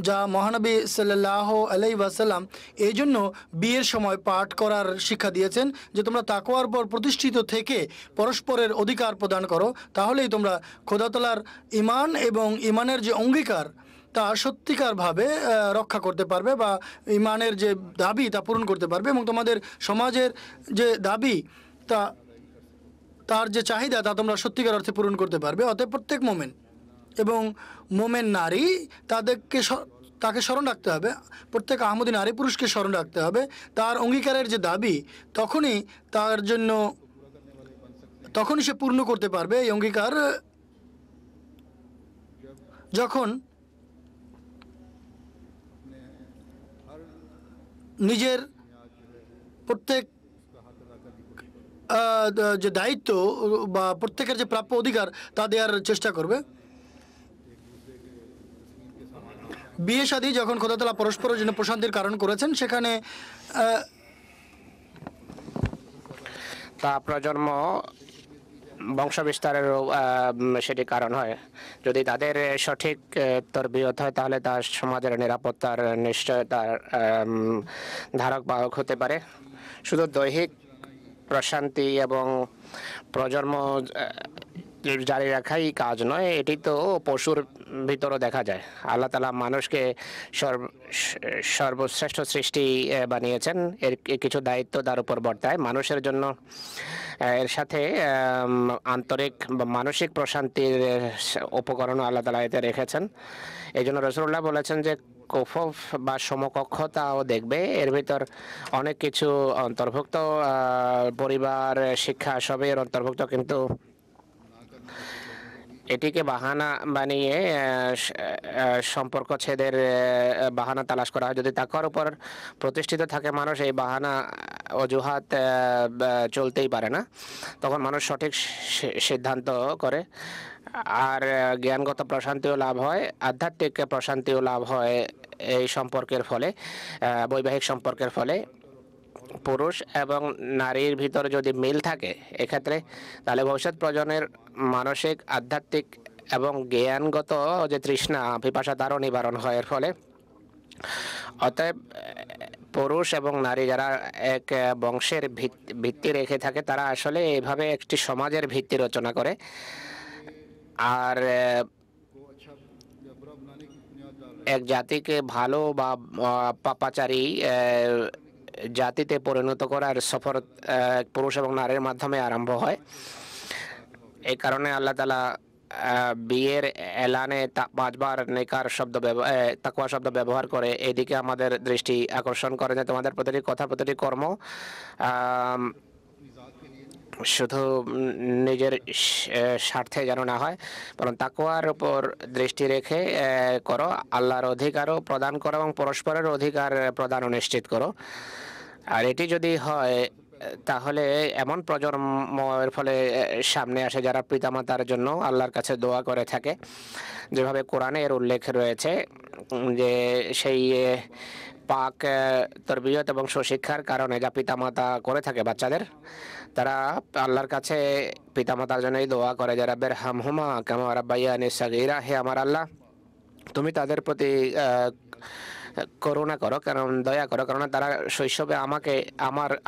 যা মহানবী সাল্লাল্লাহু আলাইহি ওয়াসাল্লাম এই জন্য বিয়ের সময় পাঠ করার শিক্ষা দিয়েছেন যে তোমরা তাকওয়ার পর প্রতিষ্ঠিত থেকে পরস্পরের অধিকার প্রদান করো, তাহলেই তোমরা খোদা তাআলার ঈমান এবং ঈমানের যে অঙ্গীকার তা সত্যিকারভাবে রক্ষা করতে পারবে, বা ঈমানের যে দাবি তা পূরণ করতে পারবে, এবং তোমাদের সমাজের যে দাবি তার যে চাহিদা তা তোমরা সত্যিকার অর্থে পূরণ করতে পারবে। অতএব প্রত্যেক মোমেন এবং মোমেন নারী তাকে স্মরণ রাখতে হবে, প্রত্যেক আহমদী নারী পুরুষকে স্মরণ রাখতে হবে তার অঙ্গীকারের যে দাবি, তখনই সে পূর্ণ করতে পারবে এই অঙ্গীকার যখন নিজের প্রত্যেক যে দায়িত্ব বা প্রত্যেকের যে প্রাপ্য অধিকার তা দেওয়ার চেষ্টা করবে। বিয়ে শাদী যখন খোদা তাআলা পরস্পরের জন্য প্রশান্তির কারণ করেছেন, সেখানে তা প্রজন্ম বংশ বিস্তারেরও সেটি কারণ হয়। যদি তাদের সঠিক তরবিয়ত হয় তাহলে তা সমাজের নিরাপত্তার নিশ্চয়তার ধারক বাহক হতে পারে। শুধু দৈহিক প্রশান্তি এবং প্রজন্ম জারি রাখাই কাজ নয়, এটি তো পশুর ভিতরও দেখা যায়। আল্লাহ তাআলা মানুষকে সর্বশ্রেষ্ঠ সৃষ্টি বানিয়েছেন, এর কিছু দায়িত্ব তার উপর বর্তায় মানুষের জন্য। এর সাথে আন্তরিক বা মানসিক প্রশান্তির উপকরণও আল্লাহ তাআলা এতে রেখেছেন। এই জন্য রাসূলুল্লাহ বলেছেন যে কুফুফ বা সমকক্ষতাও দেখবে, এর ভিতর অনেক কিছু অন্তর্ভুক্ত, পরিবার, শিক্ষা সবই এর অন্তর্ভুক্ত, কিন্তু এটিকে বাহানা বানিয়ে সম্পর্ক ছেদের বাহানা তালাশ করা হয়। যদি তাকওয়ার উপর প্রতিষ্ঠিত থাকে মানুষ, এই বাহানা অজুহাত চলতেই পারে না, তখন মানুষ সঠিক সিদ্ধান্ত করে। আর জ্ঞানগত প্রশান্তিও লাভ হয়, আধ্যাত্মিক প্রশান্তিও লাভ হয় এই সম্পর্কের ফলে, বৈবাহিক সম্পর্কের ফলে। পুরুষ এবং নারীর ভিতরে যদি মিল থাকে এক্ষেত্রে, তাহলে ভবিষ্যৎ প্রজন্মের মানসিক, আধ্যাত্মিক এবং জ্ঞানগত যে তৃষ্ণা, পিপাসা তারও নিবারণ হয় এর ফলে। অতএব পুরুষ এবং নারী যারা এক বংশের ভিত্তি রেখে থাকে, তারা আসলে এইভাবে একটি সমাজের ভিত্তি রচনা করে। আর এক জাতিকে ভালো বা পাপাচারী জাতিতে পরিণত করার সফর পুরুষ এবং নারীর মাধ্যমে আরম্ভ হয়। এই কারণে আল্লাহ তাআলা বিয়ের এলানে 5 বার নেকার শব্দ তাকওয়া শব্দ ব্যবহার করে এদিকে আমাদের দৃষ্টি আকর্ষণ করে যে তোমাদের প্রতিটি কথা, প্রতিটি কর্ম শুধু নিজের স্বার্থে যেন না হয়, বরং তাকওয়ার উপর দৃষ্টি রেখে করো, আল্লাহর অধিকারও প্রদান করো এবং পরস্পরের অধিকার প্রদানও নিশ্চিত করো। আর এটি যদি হয়, তাহলে এমন প্রজন্মের ফলে সামনে আসে যারা পিতামাতার জন্য আল্লাহর কাছে দোয়া করে থাকে, যেভাবে কোরআনে এর উল্লেখ রয়েছে যে সেই পাক তরবিয়ত এবং সুশিক্ষার কারণে যা পিতামাতা করে থাকে বাচ্চাদের, তারা আল্লাহর কাছে পিতামাতার জন্যই দোয়া করে যে রাব্বির হামহুমা কামা রাব্বায়ানি সাগীরা, হে আমার আল্লাহ তুমি তাদের প্রতি করুণা করো, কারণ দয়া করো, কারণ তারা শৈশবে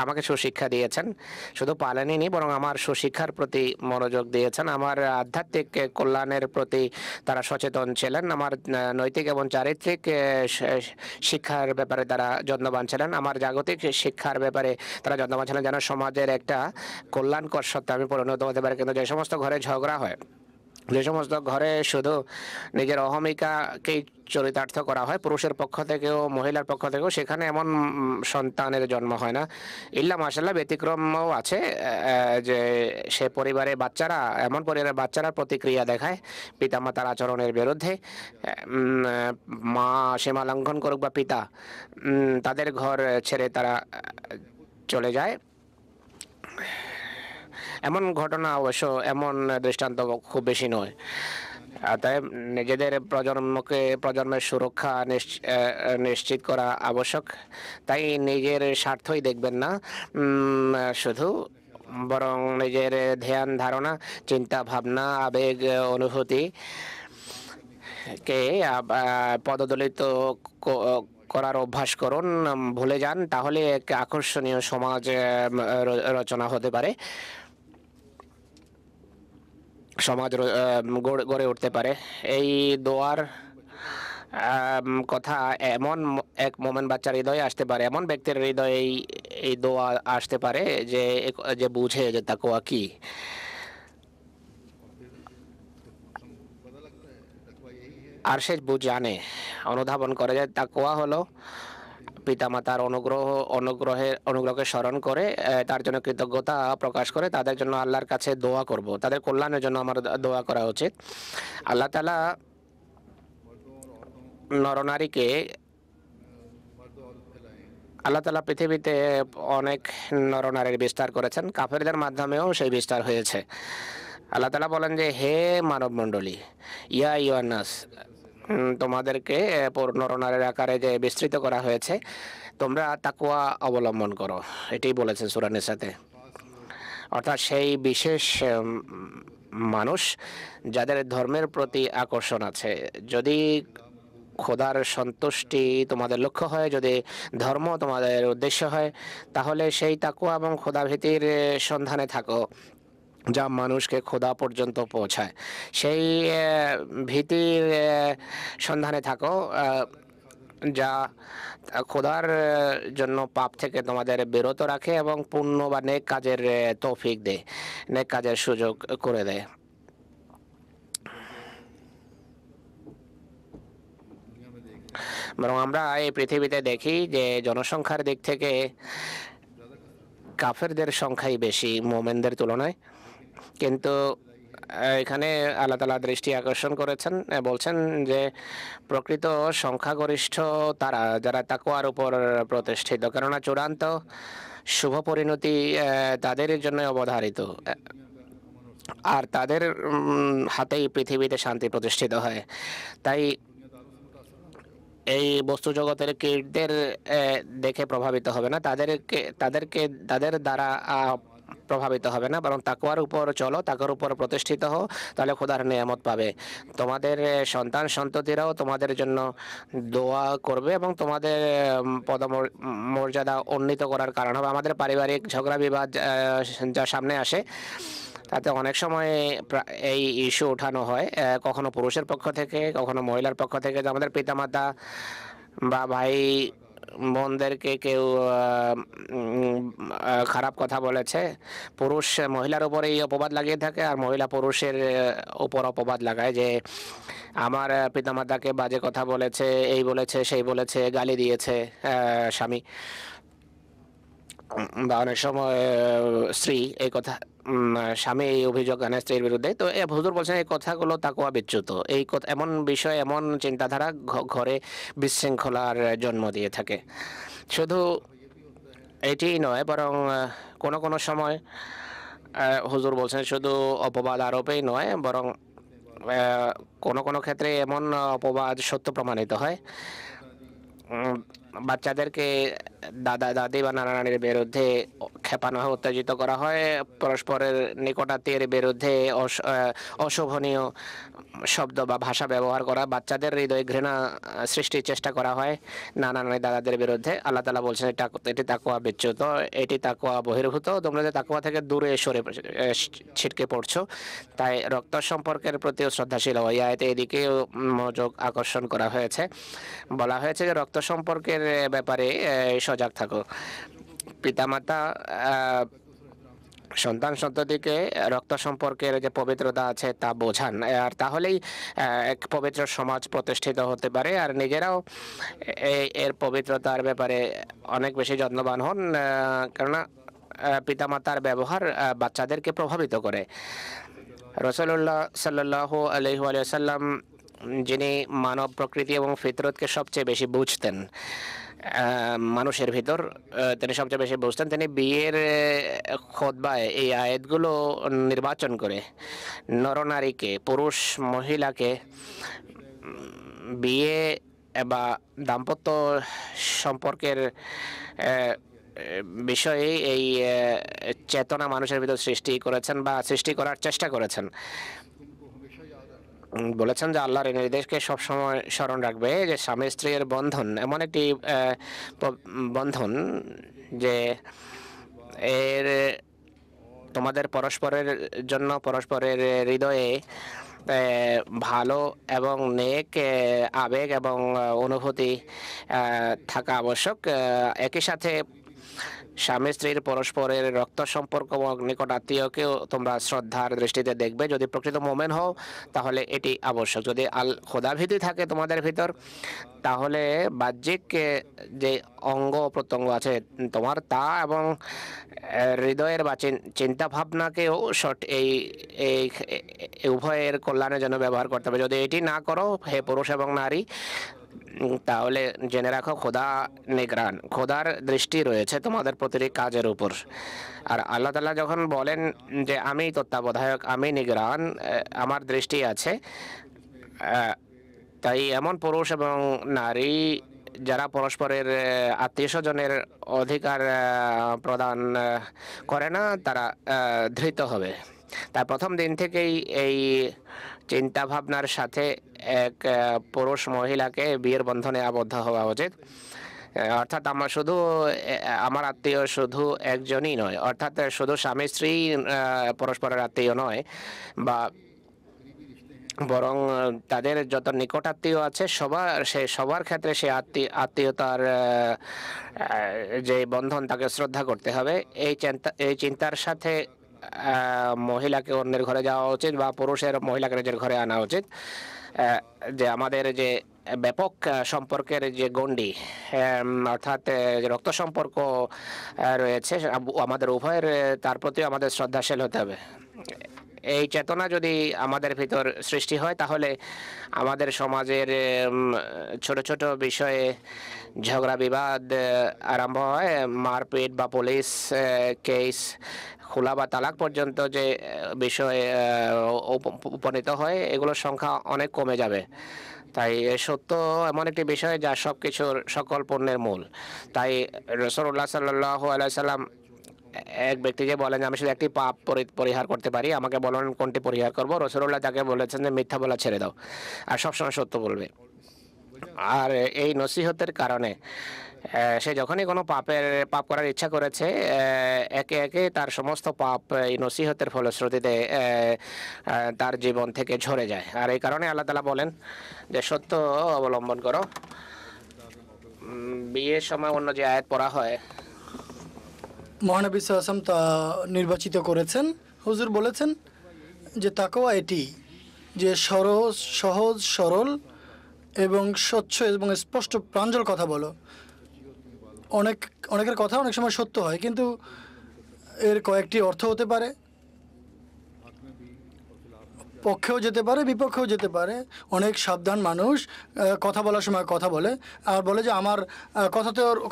আমাকে সুশিক্ষা দিয়েছেন, শুধু পালেনি বরং আমার সুশিক্ষার প্রতি মনোযোগ দিয়েছেন, আমার আধ্যাত্মিক কল্যাণের প্রতি তারা সচেতন ছিলেন, আমার নৈতিক এবং চারিত্রিক শিক্ষার ব্যাপারে তারা যত্নবান ছিলেন, আমার জাগতিক শিক্ষার ব্যাপারে তারা যত্নবান ছিলেন, যেন সমাজের একটা কল্যাণকর সত্তা আমি পরিণত হতে পারে। কিন্তু যে সমস্ত ঘরে ঝগড়া হয়, যে সমস্ত ঘরে শুধু নিজের অহমিকাকেই চরিতার্থ করা হয় পুরুষের পক্ষ থেকেও মহিলার পক্ষ থেকেও, সেখানে এমন সন্তানের জন্ম হয় না। ইল্লা মাশাআল্লাহ ব্যতিক্রমও আছে, যে সে পরিবারের বাচ্চারা প্রতিক্রিয়া দেখায় পিতামাতার আচরণের বিরুদ্ধে। মা সীমা লঙ্ঘন করুক বা পিতা, তাদের ঘর ছেড়ে তারা চলে যায়। এমন ঘটনা অবশ্য, এমন দৃষ্টান্ত খুব বেশি নয়। তাই নিজেদের প্রজন্মের সুরক্ষা নিশ্চিত করা আবশ্যক। তাই নিজের স্বার্থই দেখবেন না শুধু, বরং নিজের ধ্যান ধারণা, চিন্তা ভাবনা, আবেগ, অনুভূতি কে পদদলিত করার অভ্যাস করুন, ভুলে যান, তাহলে এক আকর্ষণীয় সমাজ রচনা হতে পারে, সমাজ গড়ে উঠতে পারে। এই দোয়ার কথা এমন এক মোমেন বাচ্চার হৃদয়ে আসতে পারে, এমন ব্যক্তির হৃদয়ে এই দোয়া আসতে পারে যে বুঝে যে তাকওয়া কি। আর সে জানে, অনুধাবন করে যে তাকওয়া হলো পিতামাতার অনুগ্রহকে স্মরণ করে, তার জন্য কৃতজ্ঞতা প্রকাশ করে, তাদের জন্য আল্লাহর কাছে দোয়া করব, তাদের কল্যাণের জন্য আমার দোয়া করা উচিত। আল্লাহ তাআলা নরনারীকে, আল্লাহ তাআলা পৃথিবীতে অনেক নরনারীর বিস্তার করেছেন, কাফেরদের মাধ্যমেও সেই বিস্তার হয়েছে। আল্লাহ তাআলা বলেন যে হে মানব মণ্ডলী, ইয়া আইয়ুহান নাস, তোমাদেরকে নরনারীর আকারে যে বিস্তৃত করা হয়েছে, তোমরা তাকওয়া অবলম্বন করো, এটাই বলেছেন সূরা নিসাতে। অর্থাৎ সেই বিশেষ মানুষ যাদের ধর্মের প্রতি আকর্ষণ আছে, যদি খোদার সন্তুষ্টি তোমাদের লক্ষ্য হয়, যদি ধর্ম তোমাদের উদ্দেশ্য হয়, তাহলে সেই তাকওয়া এবং খোদাভীতির সন্ধানে থাকো। যা মানুষকে খোদা পর্যন্ত পৌঁছায়। সেই ভীতির সন্ধানে থাকো যা খোদার জন্য পাপ থেকে তোমাদের বিরত রাখে এবং পুণ্য বা নেক কাজের তৌফিক দেয়, নেক কাজের সুযোগ করে দেয়। বরং আমরা এই পৃথিবীতে দেখি যে জনসংখ্যার দিক থেকে কাফেরদের সংখ্যাই বেশি মোমেনদের তুলনায়, কিন্তু এখানে আল্লাহ তাআলা দৃষ্টি আকর্ষণ করেছেন, বলছেন যে প্রকৃত সংখ্যাগরিষ্ঠ তারা যারা তাকওয়ার উপর প্রতিষ্ঠিত, কেননা চূড়ান্ত শুভ পরিণতি তাদের জন্য অবধারিত, আর তাদের হাতেই পৃথিবীতে শান্তি প্রতিষ্ঠিত হয়। তাই এই বস্তু জগতের কীটদের দেখে প্রভাবিত হবে না, তাদের দ্বারা প্রভাবিত হবে না, বরং তাকওয়ার উপর চলো, তাকওয়ার উপর প্রতিষ্ঠিত হও, তাহলে খোদার নিয়ামত পাবে। তোমাদের সন্তান সন্ততিরাও তোমাদের জন্য দোয়া করবে এবং তোমাদের পদমর্যাদা উন্নীত করার কারণ হবে। আমাদের পারিবারিক ঝগড়া বিবাদ যা সামনে আসে, তাতে অনেক সময় এই ইস্যু ওঠানো হয়, কখনো পুরুষের পক্ষ থেকে, কখনো মহিলার পক্ষ থেকে, যে আমাদের পিতামাতা বা ভাই বোনদেরকে কেউ খারাপ কথা বলেছে। পুরুষ মহিলার উপরে এই অপবাদ লাগিয়ে থাকে, আর মহিলা পুরুষের উপর অপবাদ লাগায় যে আমার পিতামাতাকে বাজে কথা বলেছে, এই বলেছে, সেই বলেছে, গালি দিয়েছে স্বামী, বা অনেক সময় স্ত্রী এই কথা, স্বামী এই অভিযোগ আনে স্ত্রীর বিরুদ্ধে। তো হুজুর বলছেন এই কথাগুলো তাকওয়া বিচ্যুত, এই কথা, এমন বিষয়, এমন চিন্তাধারা ঘরে বিশৃঙ্খলার জন্ম দিয়ে থাকে। শুধু এটিই নয়, বরং কোনো কোনো সময় হুজুর বলছেন শুধু অপবাদ আরোপেই নয়, বরং কোনো কোনো ক্ষেত্রে এমন অপবাদ সত্য প্রমাণিত হয়। বাচ্চাদেরকে দাদা দাদি বা নানা নানির বিরুদ্ধে খেপানো হয়, উত্তেজিত করা হয়, পরস্পরের নিকটাত্মীয়ের বিরুদ্ধে অশোভনীয় শব্দ বা ভাষা ব্যবহার করা, বাচ্চাদের হৃদয়ে ঘৃণা সৃষ্টির চেষ্টা করা হয় নানা নানি দাদাদের বিরুদ্ধে। আল্লাহ তাআলা বলছেন এটি তাকওয়া বিচ্যুত, এটি তাকওয়া বহির্ভূত, তোমরা যে তাকওয়া থেকে দূরে সরে ছিটকে পড়ছো, তাই রক্ত সম্পর্কের প্রতিও শ্রদ্ধাশীল হও। এই আয়াতে এদিকে মনোযোগ আকর্ষণ করা হয়েছে, বলা হয়েছে যে রক্ত সম্পর্কের ব্যাপারে সজাগ থাকো। পিতামাতা সন্তান সন্ততিকে রক্ত সম্পর্কের যে পবিত্রতা আছে তা বোঝান, আর তাহলেই এক পবিত্র সমাজ প্রতিষ্ঠিত হতে পারে, আর নিজেরাও এর পবিত্রতার ব্যাপারে অনেক বেশি যত্নবান হন, কেননা পিতামাতার ব্যবহার বাচ্চাদেরকে প্রভাবিত করে। রাসূলুল্লাহ সাল্লাল্লাহু আলাইহি ওয়াসাল্লাম, যিনি মানব প্রকৃতি এবং ফিতরতকে সবচেয়ে বেশি বুঝতেন, মানুষের ভিতর তিনি সবচেয়ে বেশি বুঝতেন, তিনি বিয়ের খুতবায় এই আয়াতগুলো নির্বাচন করে নরনারীকে, পুরুষ মহিলাকে বিয়ে বা দাম্পত্য সম্পর্কের বিষয়ে এই চেতনা মানুষের ভিতর সৃষ্টি করেছেন বা সৃষ্টি করার চেষ্টা করেছেন। বলেছেন যে আল্লাহর এই নির্দেশকে সবসময় স্মরণ রাখবে যে স্বামী স্ত্রীর বন্ধন এমন একটি বন্ধন যে এর তোমাদের পরস্পরের জন্য পরস্পরের হৃদয়ে ভালো এবং নেক আবেগ এবং অনুভূতি থাকা আবশ্যক। একই সাথে স্বামী স্ত্রীর পরস্পরের রক্ত সম্পর্ক এবং নিকট আত্মীয়কেও তোমরা শ্রদ্ধার দৃষ্টিতে দেখবে। যদি প্রকৃত মোমেন হও তাহলে এটি আবশ্যক। যদি খোদাভীতি থাকে তোমাদের ভিতর, তাহলে বাহ্যিক যে অঙ্গ প্রত্যঙ্গ আছে তোমার তা এবং হৃদয়ের বা চিন্তা ভাবনাকেও এই উভয়ের কল্যাণের জন্য ব্যবহার করতে হবে। যদি এটি না করো হে পুরুষ এবং নারী, তাহলে জেনে রাখো খোদা নিগরান, খোদার দৃষ্টি রয়েছে তোমাদের প্রতিটি কাজের উপর। আর আল্লাহ তাআলা যখন বলেন যে আমি তত্ত্বাবধায়ক, আমি নিগরান, আমার দৃষ্টি আছে, তাই এমন পুরুষ এবং নারী যারা পরস্পরের আত্মীয় স্বজনের অধিকার প্রদান করে না, তারা ধৃত হবে। তার প্রথম দিন থেকেই এই চিন্তা ভাবনার সাথে এক পুরুষ মহিলাকে বিয়ের বন্ধনে আবদ্ধ হওয়া উচিত। অর্থাৎ আমার শুধু আমার আত্মীয় শুধু একজনই নয়, অর্থাৎ শুধু স্বামী স্ত্রী পরস্পরের আত্মীয় নয়, বা বরং তাদের যত নিকট আত্মীয় আছে সবার ক্ষেত্রে সে আত্মীয়তার যে বন্ধন তাকে শ্রদ্ধা করতে হবে। এই চিন্তার সাথে মহিলাকে অন্যের ঘরে যাওয়া উচিত বা পুরুষের মহিলাকে নিজের ঘরে আনা উচিত। যে আমাদের যে ব্যাপক সম্পর্কের যে গণ্ডি, অর্থাৎ যে রক্ত সম্পর্ক রয়েছে আমাদের উভয়ের, তার প্রতি আমাদের শ্রদ্ধাশীল হতে হবে। এই চেতনা যদি আমাদের ভিতর সৃষ্টি হয় তাহলে আমাদের সমাজের ছোট ছোট বিষয়ে ঝগড়া বিবাদ আরম্ভ হয়, মারপিট বা পুলিশ কেস, খোলা বা তালাক পর্যন্ত যে বিষয়ে উপনীত হয়, এগুলোর সংখ্যা অনেক কমে যাবে। তাই সত্য এমন একটি বিষয় যা সব কিছুর সকল পণ্যের মূল। তাই রাসূলুল্লাহ সাল্লাল্লাহু আলাইহি সাল্লাম এক ব্যক্তি যে বলেন আমি শুধু একটি পাপ পরিহার করতে পারি, আমাকে বলেন কোনটি পরিহার করব। রাসূলুল্লাহ তাকে বলেছেন যে মিথ্যা বলা ছেড়ে দাও আর সবসময় সত্য বলবে। আর এই নসিহতের কারণে সে যখনই কোনো পাপ করার ইচ্ছা করেছে, একে একে তার সমস্ত পাপ এই নসিহতের ফলশ্রুতিতে তার জীবন থেকে ঝরে যায়। আর এই কারণে আল্লাহ তাআলা বলেন যে সত্য অবলম্বন করো। বিয়ের সময় অন্য যে আয়াত পড়া হয়, মহানবী সাল্লাল্লাহু আলাইহি ওয়াসাল্লাম তা নির্বাচিত করেছেন। হুজুর বলেছেন যে তাকওয়া এটি যে সহজ সরল এবং স্বচ্ছ এবং স্পষ্ট প্রাঞ্জল কথা বলো। অনেকের কথা অনেক সময় সত্য হয়, কিন্তু এর কয়েকটি অর্থ হতে পারে, পক্ষেও যেতে পারে বিপক্ষেও যেতে পারে। অনেক সাবধান মানুষ কথা বলার সময় কথা বলে আর বলে যে আমার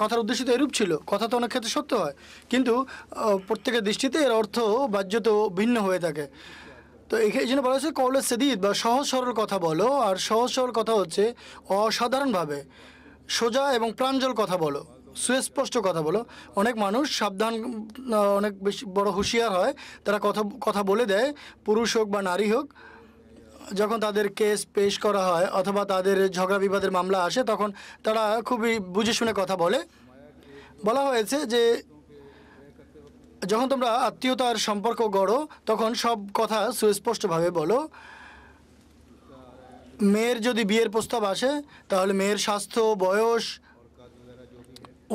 কথার উদ্দেশ্য তো এরূপ ছিল। কথা তো অনেক ক্ষেত্রে সত্য হয়, কিন্তু প্রত্যেকের দৃষ্টিতে এর অর্থ বাহ্যত ভিন্ন হয়ে থাকে। তো এই জন্য বলা হচ্ছে কওলে সাদীদ বা সহজ সরল কথা বলো। আর সহজ সরল কথা হচ্ছে অসাধারণভাবে সোজা এবং প্রাঞ্জল কথা বলো, সুস্পষ্ট কথা বলো। অনেক মানুষ সাবধান, অনেক বেশি বড় হুঁশিয়ার হয়, তারা কথা বলে দেয়, পুরুষ হোক বা নারী হোক। যখন তাদের কেস পেশ করা হয় অথবা তাদের ঝগড়া বিবাদের মামলা আসে, তখন তারা খুবই বুঝে শুনে কথা বলে। বলা হয়েছে যে যখন তোমরা আত্মীয়তার সম্পর্ক গড়ো তখন সব কথা সুস্পষ্টভাবে বলো। মেয়ের যদি বিয়ের প্রস্তাব আসে তাহলে মেয়ের স্বাস্থ্য, বয়স,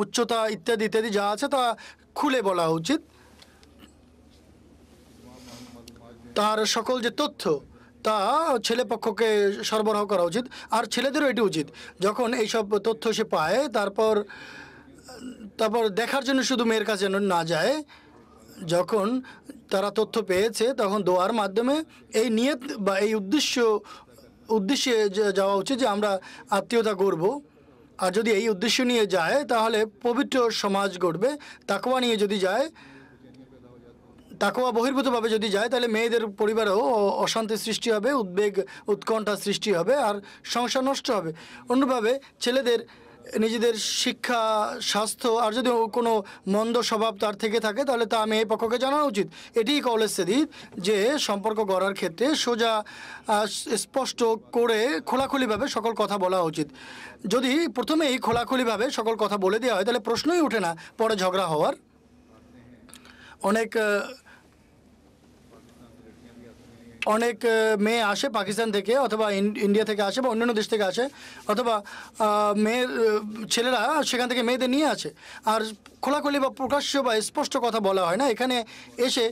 উচ্চতা ইত্যাদি ইত্যাদি যা আছে তা খুলে বলা উচিত। তার সকল যে তথ্য তা ছেলে পক্ষকে সরবরাহ করা উচিত। আর ছেলেদেরও এটি উচিত, যখন এইসব তথ্য সে পায় তারপর দেখার জন্য শুধু মেয়ের কাছে যেন না যায়। যখন তারা তথ্য পেয়েছে তখন দোয়ার মাধ্যমে এই নিয়ত বা এই উদ্দেশ্যে যাওয়া উচিত যে আমরা আত্মীয়তা গড়ব। আর যদি এই উদ্দেশ্য নিয়ে যায় তাহলে পবিত্র সমাজ গড়বে। তাকওয়া নিয়ে যদি যায়, তাকওয়া বহির্ভূতভাবে যদি যায়, তাহলে মেয়েদের পরিবারেও অশান্তির সৃষ্টি হবে, উদ্বেগ উৎকণ্ঠা সৃষ্টি হবে আর সংসার নষ্ট হবে। অন্যভাবে ছেলেদের নিজেদের শিক্ষা, স্বাস্থ্য আর যদি কোনো মন্দ স্বভাব তার থেকে থাকে তাহলে তা মেয়ে পক্ষকে জানানো উচিত। এটিই কওলে সাদীদ, যে সম্পর্ক গড়ার ক্ষেত্রে সোজা স্পষ্ট করে খোলাখুলিভাবে সকল কথা বলা উচিত। যদি প্রথমেই খোলাখুলিভাবে সকল কথা বলে দেওয়া হয় তাহলে প্রশ্নই ওঠে না পরে ঝগড়া হওয়ার। অনেক মেয়ে আসে পাকিস্তান থেকে অথবা ইন্ডিয়া থেকে আসে বা অন্যান্য দেশ থেকে আসে, অথবা ছেলেরা সেখান থেকে মেয়েদের নিয়ে আসে। আর খোলাখুলি বা প্রকাশ্য বা স্পষ্ট কথা বলা হয় না। এখানে এসে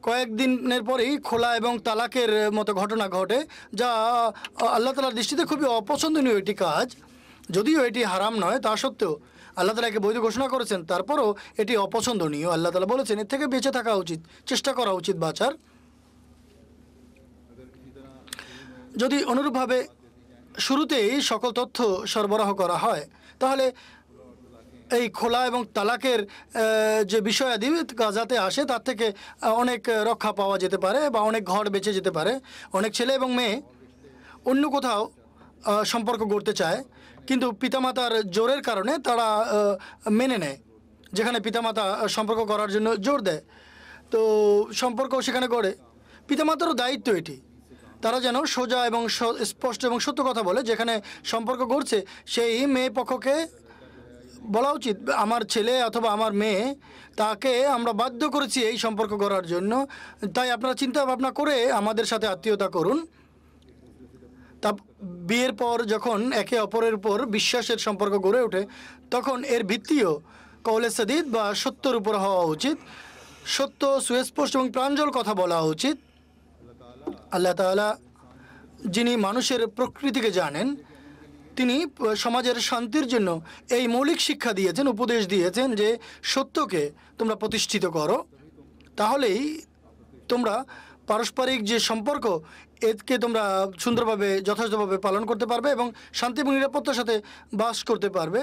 কয়েকদিনের পরেই খোলা এবং তালাকের মতো ঘটনা ঘটে, যা আল্লাহ তাআলার দৃষ্টিতে খুবই অপছন্দনীয় একটি কাজ। যদিও এটি হারাম নয়, তা সত্ত্বেও আল্লাহ তাআলা একে বৈধ ঘোষণা করেছেন, তারপরও এটি অপছন্দনীয়। আল্লাহ তাআলা বলেছেন এর থেকে বেঁচে থাকা উচিত, চেষ্টা করা উচিত বাঁচার। যদি অনুরূপভাবে শুরুতেই সকল তথ্য সরবরাহ করা হয় তাহলে এই খোলা এবং তালাকের যে বিষয়াদি যাতে আসে তার থেকে অনেক রক্ষা পাওয়া যেতে পারে বা অনেক ঘর বেঁচে যেতে পারে। অনেক ছেলে এবং মেয়ে অন্য কোথাও সম্পর্ক গড়তে চায়, কিন্তু পিতামাতার জোরের কারণে তারা মেনে নেয়, যেখানে পিতামাতা সম্পর্ক করার জন্য জোর দেয়, তো সম্পর্ক সেখানে গড়ে। পিতামাতারও দায়িত্ব এটি, তারা যেন সোজা এবং স্পষ্ট এবং সত্য কথা বলে। যেখানে সম্পর্ক গড়ছে সেই মেয়ে পক্ষকে বলা উচিত আমার ছেলে অথবা আমার মেয়ে তাকে আমরা বাধ্য করেছি এই সম্পর্ক করার জন্য, তাই আপনারা চিন্তা ভাবনা করে আমাদের সাথে আত্মীয়তা করুন। তা বিয়ের পর যখন একে অপরের উপর বিশ্বাসের সম্পর্ক গড়ে ওঠে তখন এর ভিত্তিও কওলে সাদিদ বা সত্যর উপর হওয়া উচিত। সত্য, সুস্পষ্ট এবং প্রাঞ্জল কথা বলা উচিত। আল্লাহ তাআলা যিনি মানুষের প্রকৃতিকে জানেন, তিনি সমাজের শান্তির জন্য এই মৌলিক শিক্ষা দিয়েছেন, উপদেশ দিয়েছেন যে সত্যকে তোমরা প্রতিষ্ঠিত করো, তাহলেই তোমরা পারস্পরিক যে সম্পর্ক একে তোমরা সুন্দরভাবে যথাযথভাবে পালন করতে পারবে এবং শান্তি এবং নিরাপত্তার সাথে বাস করতে পারবে।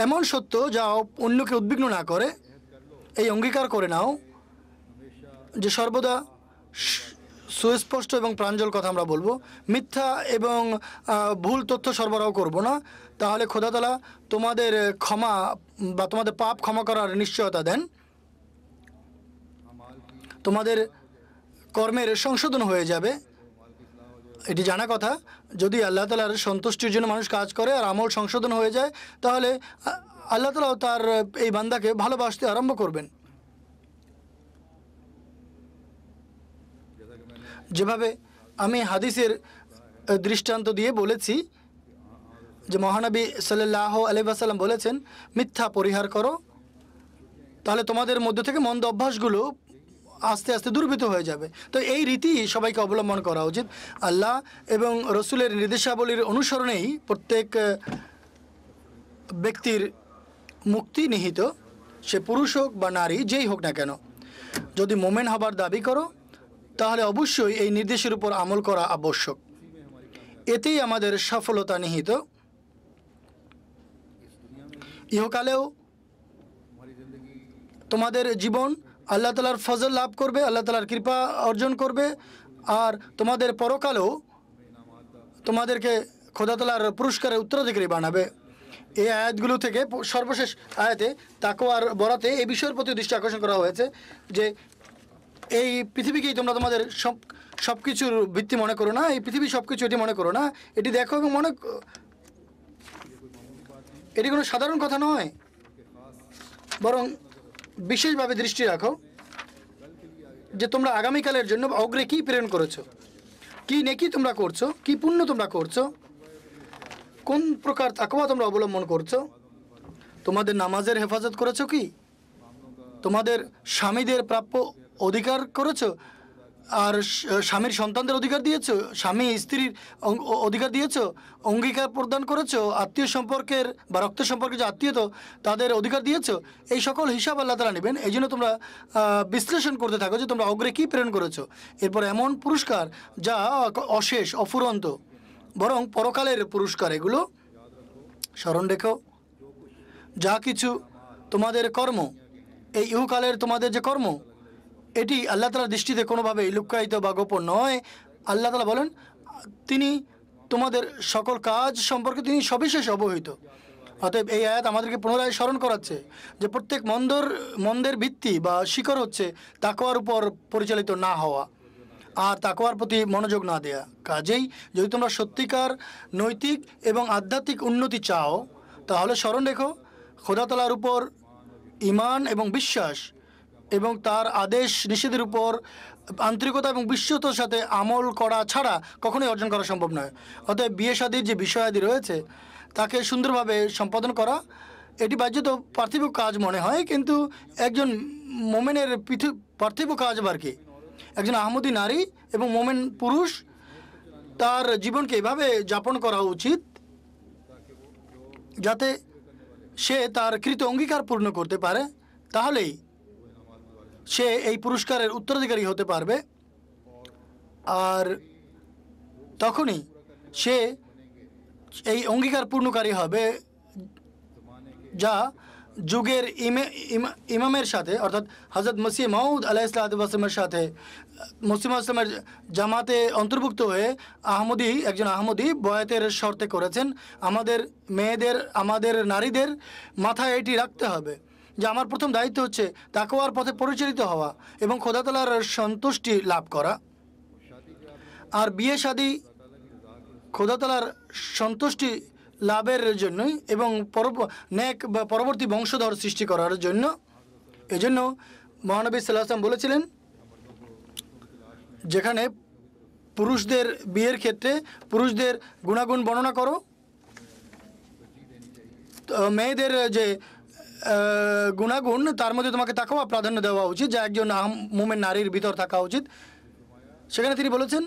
এমন সত্য যা অন্যকে উদ্বিগ্ন না করে, এই অঙ্গীকার করে নাও যে সর্বদা সুস্পষ্ট এবং প্রাঞ্জল কথা আমরা বলবো, মিথ্যা এবং ভুল তথ্য সরবরাহ করব না। তাহলে খোদা তাআলা তোমাদের ক্ষমা বা তোমাদের পাপ ক্ষমা করার নিশ্চয়তা দেন, তোমাদের কর্মের সংশোধন হয়ে যাবে। এটি জানা কথা, যদি আল্লাহ তাআলার সন্তুষ্টির জন্য মানুষ কাজ করে আর আমল সংশোধন হয়ে যায়, তাহলে আল্লাহ তাআলাও তার এই বান্দাকে ভালোবাসতে আরম্ভ করবেন। যেভাবে আমি হাদিসের দৃষ্টান্ত দিয়ে বলেছি যে মহানবী সাল্লাল্লাহু আলাইহি ওয়াসাল্লাম বলেছেন, মিথ্যা পরিহার করো, তাহলে তোমাদের মধ্যে থেকে মন্দ অভ্যাসগুলো আস্তে আস্তে দুর্বৃত হয়ে যাবে। তো এই রীতি সবাইকে অবলম্বন করা উচিত। আল্লাহ এবং রসুলের নির্দেশাবলীর অনুসরণেই প্রত্যেক ব্যক্তির মুক্তি নিহিত, সে পুরুষ হোক বা নারী, যেই হোক না কেন। যদি মোমেন হবার দাবি করো তাহলে অবশ্যই এই নির্দেশের উপর আমল করা আবশ্যক, এতেই আমাদের সফলতা নিহিত। ইহকালেও তোমাদের জীবন আল্লাহ তাআলার ফজল লাভ করবে, আল্লাহ তাআলার কৃপা অর্জন করবে, আর তোমাদের পরকালেও তোমাদেরকে খোদা তাআলার পুরস্কারের উত্তরাধিকারী বানাবে। এই আয়াতগুলো থেকে সর্বশেষ আয়াতে তাকওয়ার বরাতে এই বিষয়ের প্রতি দৃষ্টি আকর্ষণ করা হয়েছে যে এই পৃথিবীকেই তোমরা তোমাদের সব কিছুর ভিত্তি মনে করো না, এই পৃথিবী সব কিছু এটি মনে করো না, এটি দেখো এবং এটি কোনো সাধারণ কথা নয়, বরং বিশেষভাবে দৃষ্টি রাখো যে তোমরা আগামীকালের জন্য অগ্রে কী প্রেরণ করেছো, কী নেকি তোমরা করছো, কী পুণ্য তোমরা করছো, কোন প্রকার তাকওয়া তোমরা অবলম্বন করছো, তোমাদের নামাজের হেফাজত করেছো কি, তোমাদের স্বামীদের প্রাপ্য অধিকার করেছো, আর স্বামীর সন্তানদের অধিকার দিয়েছো, স্বামী স্ত্রীর অধিকার দিয়েছো, অঙ্গীকার প্রদান করেছো, আত্মীয় সম্পর্কের বা রক্ত সম্পর্কে যে আত্মীয় তাদের অধিকার দিয়েছো। এই সকল হিসাব আল্লাহ তাআলা নেবেন। এই জন্য তোমরা বিশ্লেষণ করতে থাকো যে তোমরা অগ্রে কী প্রেরণ করেছো। এরপর এমন পুরস্কার যা অশেষ, অফুরন্ত, বরং পরকালের পুরস্কার। এগুলো স্মরণ রেখো, যা কিছু তোমাদের কর্ম, এই ইহকালের তোমাদের যে কর্ম, এটি আল্লাহ তাআলার দৃষ্টিতে কোনোভাবেই লুক্কায়িত বা গোপন নয়। আল্লাহ তাআলা বলেন তিনি তোমাদের সকল কাজ সম্পর্কে তিনি সবিশেষ অবহিত। অতএব এই আয়াত আমাদেরকে পুনরায় স্মরণ করাচ্ছে যে প্রত্যেক মন্দের ভিত্তি বা শিকড় হচ্ছে তাকওয়ার উপর পরিচালিত না হওয়া আর তাকওয়ার প্রতি মনোযোগ না দেয়া। কাজেই যদি তোমরা সত্যিকার নৈতিক এবং আধ্যাত্মিক উন্নতি চাও তাহলে স্মরণ রেখো খোদা তাআলার উপর ঈমান এবং বিশ্বাস এবং তার আদেশ নিষেধের উপর আন্তরিকতা এবং বিশ্বস্ততার সাথে আমল করা ছাড়া কখনোই অর্জন করা সম্ভব নয়। অতএব বিয়ে শাদীর যে বিষয়াদি রয়েছে তাকে সুন্দরভাবে সম্পাদন করা, এটি বাহ্যত পার্থিব কাজ মনে হয়, কিন্তু একজন মোমেনের পার্থিব কাজ আবার কি। একজন আহমদী নারী এবং মোমেন পুরুষ তার জীবনকে এভাবে যাপন করা উচিত যাতে সে তার কৃত অঙ্গীকার পূর্ণ করতে পারে, তাহলেই সে এই পুরস্কারের উত্তরাধিকারী হতে পারবে। আর তখনই সে এই অঙ্গীকার পূর্ণকারী হবে যা যুগের ইমামের সাথে অর্থাৎ হযরত মসিহ মাউদ আলাইহিসসালামের সাথে মুসলিম ইসলামের জামাতে অন্তর্ভুক্ত হয়ে একজন আহমদী বয়াতের শর্তে করেছেন। আমাদের মেয়েদের, আমাদের নারীদের মাথায় এটি রাখতে হবে যে আমার প্রথম দায়িত্ব হচ্ছে তাকওয়ার পথে পরিচালিত হওয়া এবং খোদা তাআলার সন্তুষ্টি লাভ করা। আর বিয়ে শাদী খোদা তাআলার সন্তুষ্টি লাভের জন্যই এবং নেক বা পরবর্তী বংশধর সৃষ্টি করার জন্য। এজন্য মহানবী সাল্লাল্লাহু আলাইহি ওয়াসাল্লাম বলেছিলেন, যেখানে পুরুষদের বিয়ের ক্ষেত্রে পুরুষদের গুণাগুণ বর্ণনা করো, মেয়েদের যে গুণাগুণ তার মধ্যে তোমাকে তাকওয়া প্রাধান্য দেওয়া উচিত, যা একজন মুমিন নারীর ভিতর থাকা উচিত। সেখানে তিনি বলেছেন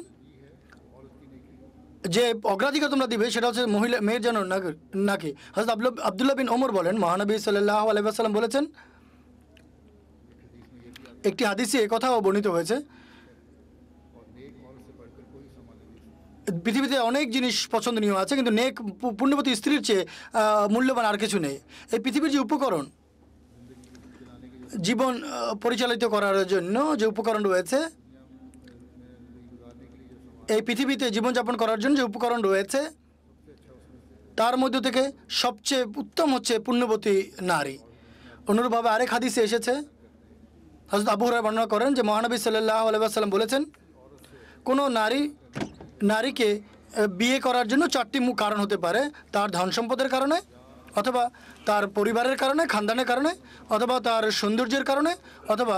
যে অগ্রাধিকার তোমরা দিবে সেটা হচ্ছে মেয়ের যেন নাকি। হযরত আব্দুল্লাহ বিন ওমর বলেন, মহানবী সাল্লাল্লাহু আলাইহি ওয়াসাল্লাম বলেছেন, একটি হাদিসে একথাও বর্ণিত হয়েছে, পৃথিবীতে অনেক জিনিস পছন্দনীয় আছে, কিন্তু নেক পুণ্যবতী স্ত্রীর চেয়ে মূল্যবান আর কিছু নেই। এই পৃথিবীর যে উপকরণ, জীবন পরিচালিত করার জন্য যে উপকরণ রয়েছে, এই পৃথিবীতে জীবনযাপন করার জন্য যে উপকরণ রয়েছে, তার মধ্য থেকে সবচেয়ে উত্তম হচ্ছে পুণ্যবতী নারী। অনুরূপভাবে আরেক হাদিসে এসেছে, হযরত আবু হুরায়রা বর্ণনা করেন যে মহানবী সাল্লাল্লাহু আলাইহি ওয়াসাল্লাম বলেছেন, কোনো নারীকে বিয়ে করার জন্য 4টি কারণ হতে পারে: তার ধন সম্পদের কারণে, অথবা তার পরিবারের কারণে, খানদানের কারণে, অথবা তার সৌন্দর্যের কারণে, অথবা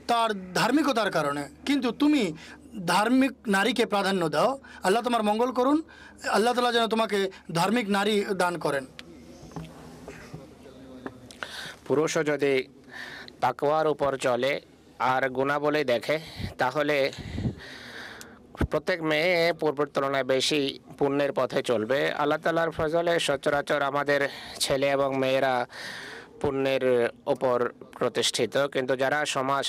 তার ধার্মিকতার কারণে। কিন্তু তুমি ধার্মিক নারীকে প্রাধান্য দাও। আল্লাহ তোমার মঙ্গল করুন। আল্লাহ তাআলা যেন তোমাকে ধার্মিক নারী দান করেন। পুরুষও যদি তাকওয়ার উপর চলে আর গুণাবলী দেখে, তাহলে প্রত্যেক মেয়ে পূর্বের তুলনায় বেশি পুণ্যের পথে চলবে। আল্লাহ তাআলার ফজলে সচরাচর আমাদের ছেলে এবং মেয়েরা পুণ্যের ওপর প্রতিষ্ঠিত, কিন্তু যারা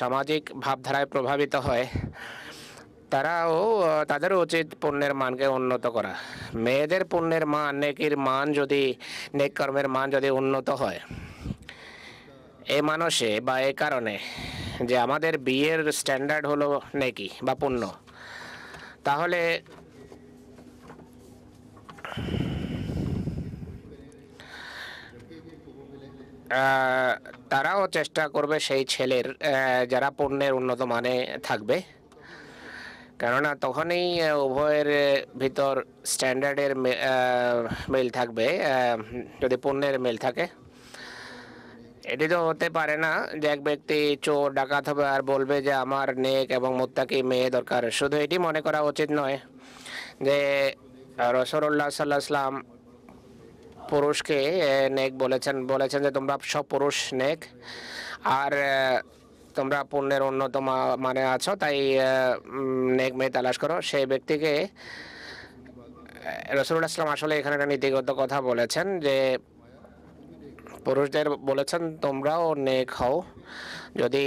সামাজিক ভাবধারায় প্রভাবিত হয় তাদেরও উচিত পুণ্যের মানকে উন্নত করা। মেয়েদের পুণ্যের মান, নেকির মান যদি, নেক কর্মের মান যদি উন্নত হয় এই মানসে বা এই কারণে যে আমাদের বিয়ের স্ট্যান্ডার্ড হলো নেকি বা পুণ্য, তাহলে তারাও চেষ্টা করবে সেই ছেলের যারা পুণ্যের উন্নত মানে থাকবে, কেননা তখনই উভয়ের ভিতর স্ট্যান্ডার্ডের মিল থাকবে। যদি পুণ্যের মিল থাকে, এটি তো হতে পারে না যে এক ব্যক্তি চোর ডাকাত হবে আর বলবে যে আমার নেক এবং মুত্তাকি মেয়ে দরকার। শুধু এটি মনে করা উচিত নয় যে রাসূলুল্লাহ সাল্লাল্লাহু আলাইহি ওয়াসাল্লাম পুরুষকে নেক বলেছেন যে তোমরা সব পুরুষ নেক, আর তোমরা পুণ্যের উন্নত মানে আছো, তাই নেক মেয়ে তালাশ করো। সেই ব্যক্তিকে রাসূলুল্লাহ সাল্লাল্লাহু আলাইহি ওয়াসাল্লাম আসলে এখানে একটা নীতিগত কথা বলেছেন যে পুরুষদের বলেছেন তোমরাও নেক হও। যদি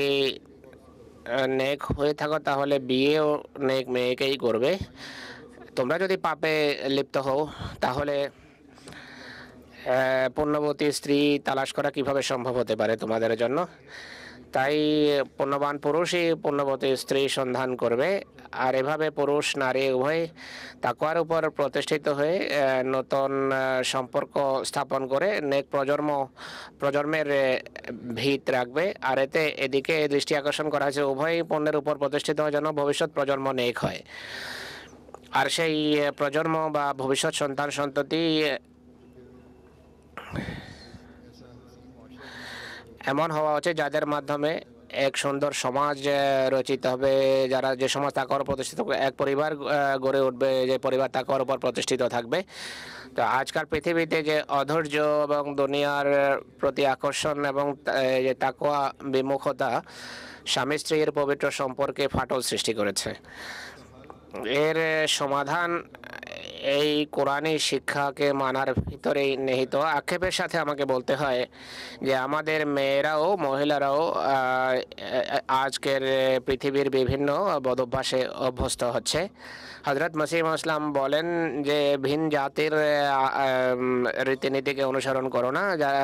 নেক হয়ে থাকো তাহলে বিয়েও নেক মেয়েকেই করবে। তোমরা যদি পাপে লিপ্ত হও তাহলে পুণ্যবতী স্ত্রী তালাশ করা কিভাবে সম্ভব হতে পারে তোমাদের জন্য? তাই পুণ্যবান পুরুষই পুণ্যবতী স্ত্রী সন্ধান করবে, আর এভাবে পুরুষ নারী উভয় তাকওয়ার উপর প্রতিষ্ঠিত হয়ে নতুন সম্পর্ক স্থাপন করে নেক প্রজন্মের ভিত রাখবে। আর এদিকে দৃষ্টি আকর্ষণ করা হয়েছে উভয় পুণ্যের উপর প্রতিষ্ঠিত হয় যেন ভবিষ্যৎ প্রজন্ম নেক হয়। আর সেই প্রজন্ম বা ভবিষ্যৎ সন্তান সন্ততি এমন হওয়া উচিত যাদের মাধ্যমে এক সুন্দর সমাজ রচিত হবে, যে সমাজ তাকওয়ার প্রতিষ্ঠিত, এক পরিবার গড়ে উঠবে যে পরিবার তাকওয়ার উপর প্রতিষ্ঠিত থাকবে। তো আজকাল পৃথিবীতে যে অধৈর্য এবং দুনিয়ার প্রতি আকর্ষণ এবং যে তাকওয়া বিমুখতা স্বামী স্ত্রীর পবিত্র সম্পর্কে ফাটল সৃষ্টি করেছে। এর সমাধান এই কোরআনী শিক্ষাকে মানার ভিতরেই নিহিত। আক্ষেপের সাথে আমাকে বলতে হয় যে আমাদের মেয়েরাও মহিলারাও আজকের পৃথিবীর বিভিন্ন বদভ্যাসে অভ্যস্ত হচ্ছে। হযরত মসিহ ইসলাম বলেন যে ভিন জাতির রীতিনীতিকে অনুসরণ করো না,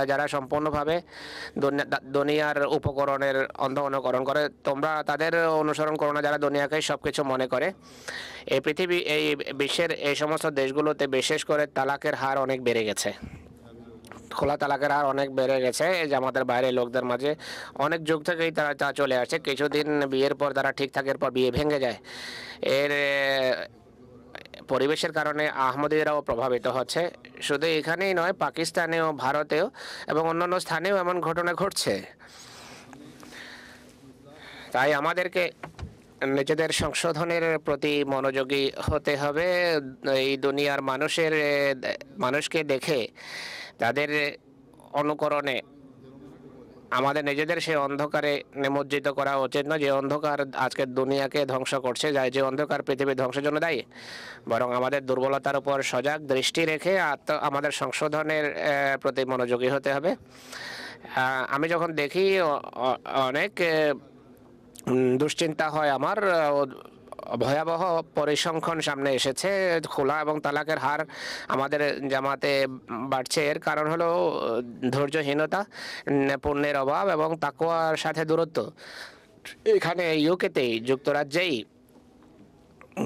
যারা সম্পূর্ণভাবে দুনিয়ার উপকরণের অন্ধ অনুকরণ করে, তোমরা তাদের অনুসরণ করো না যারা দুনিয়াকেই সব কিছু মনে করে। এই বিশ্বের এই সমস্ত দেশগুলোতে বিশেষ করে তালাকের হার অনেক বেড়ে গেছে, খোলা তালাকের হার অনেক বেড়ে গেছে। যে আমাদের বাইরের লোকদের মাঝে অনেক যুগ থেকেই তা চলে আসছে। কিছুদিন বিয়ের পর তারা ঠিক থাকে, এরপর বিয়ে ভেঙে যায়। এর পরিবেশের কারণে আহমদীরাও প্রভাবিত হচ্ছে। শুধু এখানেই নয়, পাকিস্তানেও, ভারতেও এবং অন্যান্য স্থানেও এমন ঘটনা ঘটছে। তাই আমাদেরকে নিজেদের সংশোধনের প্রতি মনোযোগী হতে হবে। এই দুনিয়ার মানুষকে দেখে তাদের অনুকরণে আমাদের নিজেদের সেই অন্ধকারে নিমজ্জিত করা উচিত নয়, যে অন্ধকার আজকের দুনিয়াকে ধ্বংস করছে, যে অন্ধকার পৃথিবীর ধ্বংসের জন্য দায়ী। বরং আমাদের দুর্বলতার উপর সজাগ দৃষ্টি রেখে আমাদের সংশোধনের প্রতি মনোযোগী হতে হবে। আমি যখন দেখি অনেক দুশ্চিন্তা হয় আমার। ভয়াবহ পরিসংখ্যান সামনে এসেছে। খোলা এবং তালাকের হার আমাদের জামাতে বাড়ছে। এর কারণ হলো ধৈর্যহীনতা, পুণ্যের অভাব এবং তাকওয়ার সাথে দূরত্ব। এখানে ইউকেতেই, যুক্তরাজ্যেই,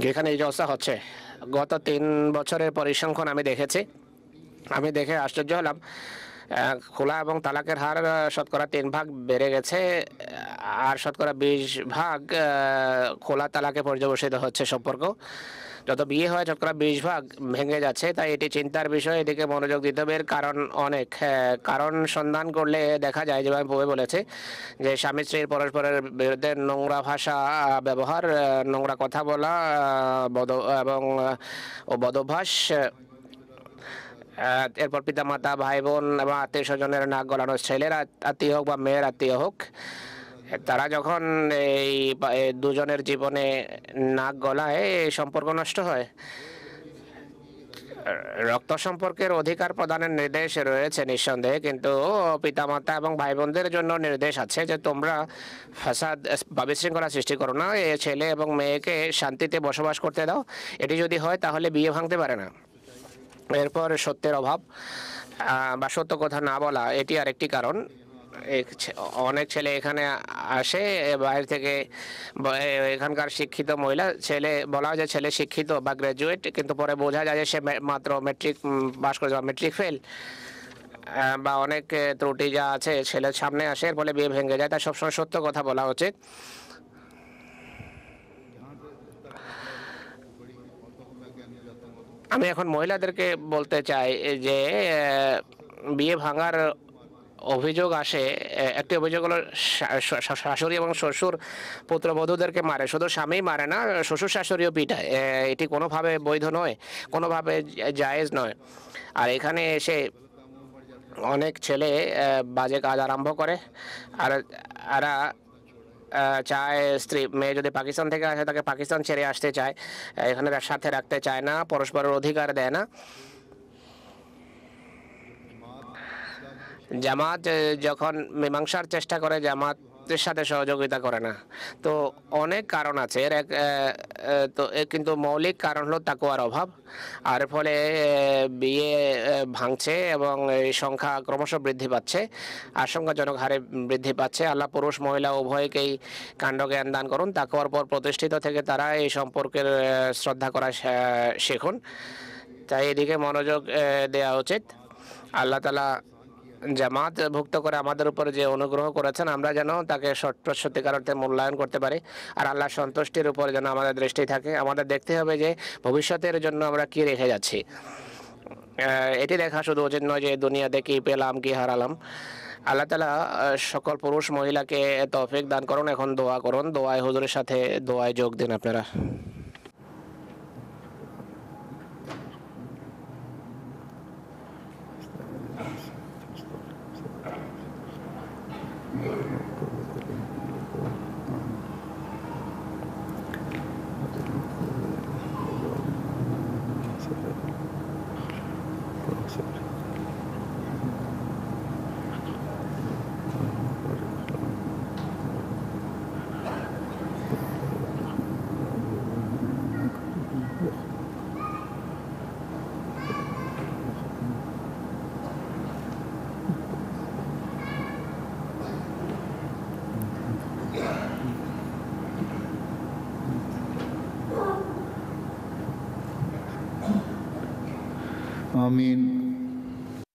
যেখানে এই অবস্থা হচ্ছে, গত 3 বছরের পরিসংখ্যান আমি দেখেছি। আমি দেখে আশ্চর্য হলাম। খোলা এবং তালাকের হার শতকরা 3 ভাগ বেড়ে গেছে, আর শতকরা 20 ভাগ খোলা তালাকে পর্যবসিত হচ্ছে সম্পর্ক। যত বিয়ে হয় শতকরা 20 ভাগ ভেঙে যাচ্ছে। তাই এটি চিন্তার বিষয়, এদিকে মনোযোগ দিতে হবে। এর কারণ অনেক। কারণ সন্ধান করলে দেখা যায়, যেভাবে বই বলেছে, যে স্বামী স্ত্রীর পরস্পরের বিরুদ্ধে নোংরা ভাষা ব্যবহার, নোংরা কথা বলা এবং বদভ্যাস, এরপর পিতামাতা, ভাই বোন এবং আত্মীয় স্বজনের নাক গলানো, ছেলের আত্মীয় হোক বা মেয়ের আত্মীয় হোক, তারা যখন এই দুজনের জীবনে নাক গলায়, এই সম্পর্ক নষ্ট হয়। রক্ত সম্পর্কের অধিকার প্রদানের নির্দেশ রয়েছে নিঃসন্দেহে, কিন্তু পিতামাতা এবং ভাই বোনদের জন্য নির্দেশ আছে যে তোমরা ফাসাদ বা বিশৃঙ্খলা সৃষ্টি করো না, এ ছেলে এবং মেয়েকে শান্তিতে বসবাস করতে দাও। এটি যদি হয় তাহলে বিয়ে ভাঙতে পারে না। এরপর সত্যের অভাব বা সত্য কথা না বলা, এটি আরেকটি কারণ। অনেক ছেলে এখানে আসে বাইরে থেকে, এখানকার শিক্ষিত মহিলা ছেলে, বলা হয় যে ছেলে শিক্ষিত বা গ্র্যাজুয়েট, কিন্তু পরে বোঝা যায় যে সে মাত্র মেট্রিক পাস করেছে বা মেট্রিক ফেল, বা অনেক ত্রুটি যা আছে ছেলের সামনে আসে, এর ফলে বিয়ে ভেঙে যায়। তাই সবসময় সত্য কথা বলা উচিত। আমি এখন মহিলাদেরকে বলতে চাই যে বিয়ে ভাঙার অভিযোগ আসে, একটি অভিযোগ হলো শাশুড়ি এবং শ্বশুর পুত্রবধূদেরকে মারে। শুধু স্বামী মারে না, শ্বশুর শাশুড়িও পিটায়। এটি কোনোভাবে বৈধ নয়, কোনোভাবে জায়েজ নয়। আর এখানে এসে অনেক ছেলে বাজে কাজ আরম্ভ করে, আর এরা চায় স্ত্রী, মেয়ে যদি পাকিস্তান থেকে আসে তাকে পাকিস্তান ছেড়ে আসতে চায়, এখানে সাথে রাখতে চায় না, পরস্পরের অধিকার দেয় না। জামাত যখন মীমাংসার চেষ্টা করে, জামাতের সাথে সহযোগিতা করে না। তো অনেক কারণ আছে এর তো কিন্তু মৌলিক কারণ হলো তাকওয়ার অভাব। আর ফলে বিয়ে ভাঙছে এবং এই সংখ্যা ক্রমশ বৃদ্ধি পাচ্ছে, আশঙ্কাজনক হারে বৃদ্ধি পাচ্ছে। আল্লাহ পুরুষ মহিলা উভয়কেই কাণ্ডজ্ঞান দান করুন। তাকওয়ার পর প্রতিষ্ঠিত থেকে তারা এই সম্পর্কের শ্রদ্ধা করা শিখুন। তাই এদিকে মনোযোগ দেওয়া উচিত। আল্লাহ তাআলা জামাত ভুক্ত করে আমাদের উপর যে অনুগ্রহ করেছেন, আমরা যেন তাকে সত্যিকার অর্থে মূল্যায়ন করতে পারি, আর আল্লাহ সন্তুষ্টির উপর যেন আমাদের দৃষ্টি থাকে। আমাদের দেখতে হবে যে ভবিষ্যতের জন্য আমরা কি রেখে যাচ্ছি। এটি দেখা শুধু উচিত নয় যে দুনিয়াতে কি পেলাম কি হারালাম। আল্লাহ তাআলা সকল পুরুষ মহিলাকে তৌফিক দান করুন। এখন দোয়া করুন, দোয়ায় হুজুরের সাথে দোয়ায় যোগ দিন আপনারা। आमीन।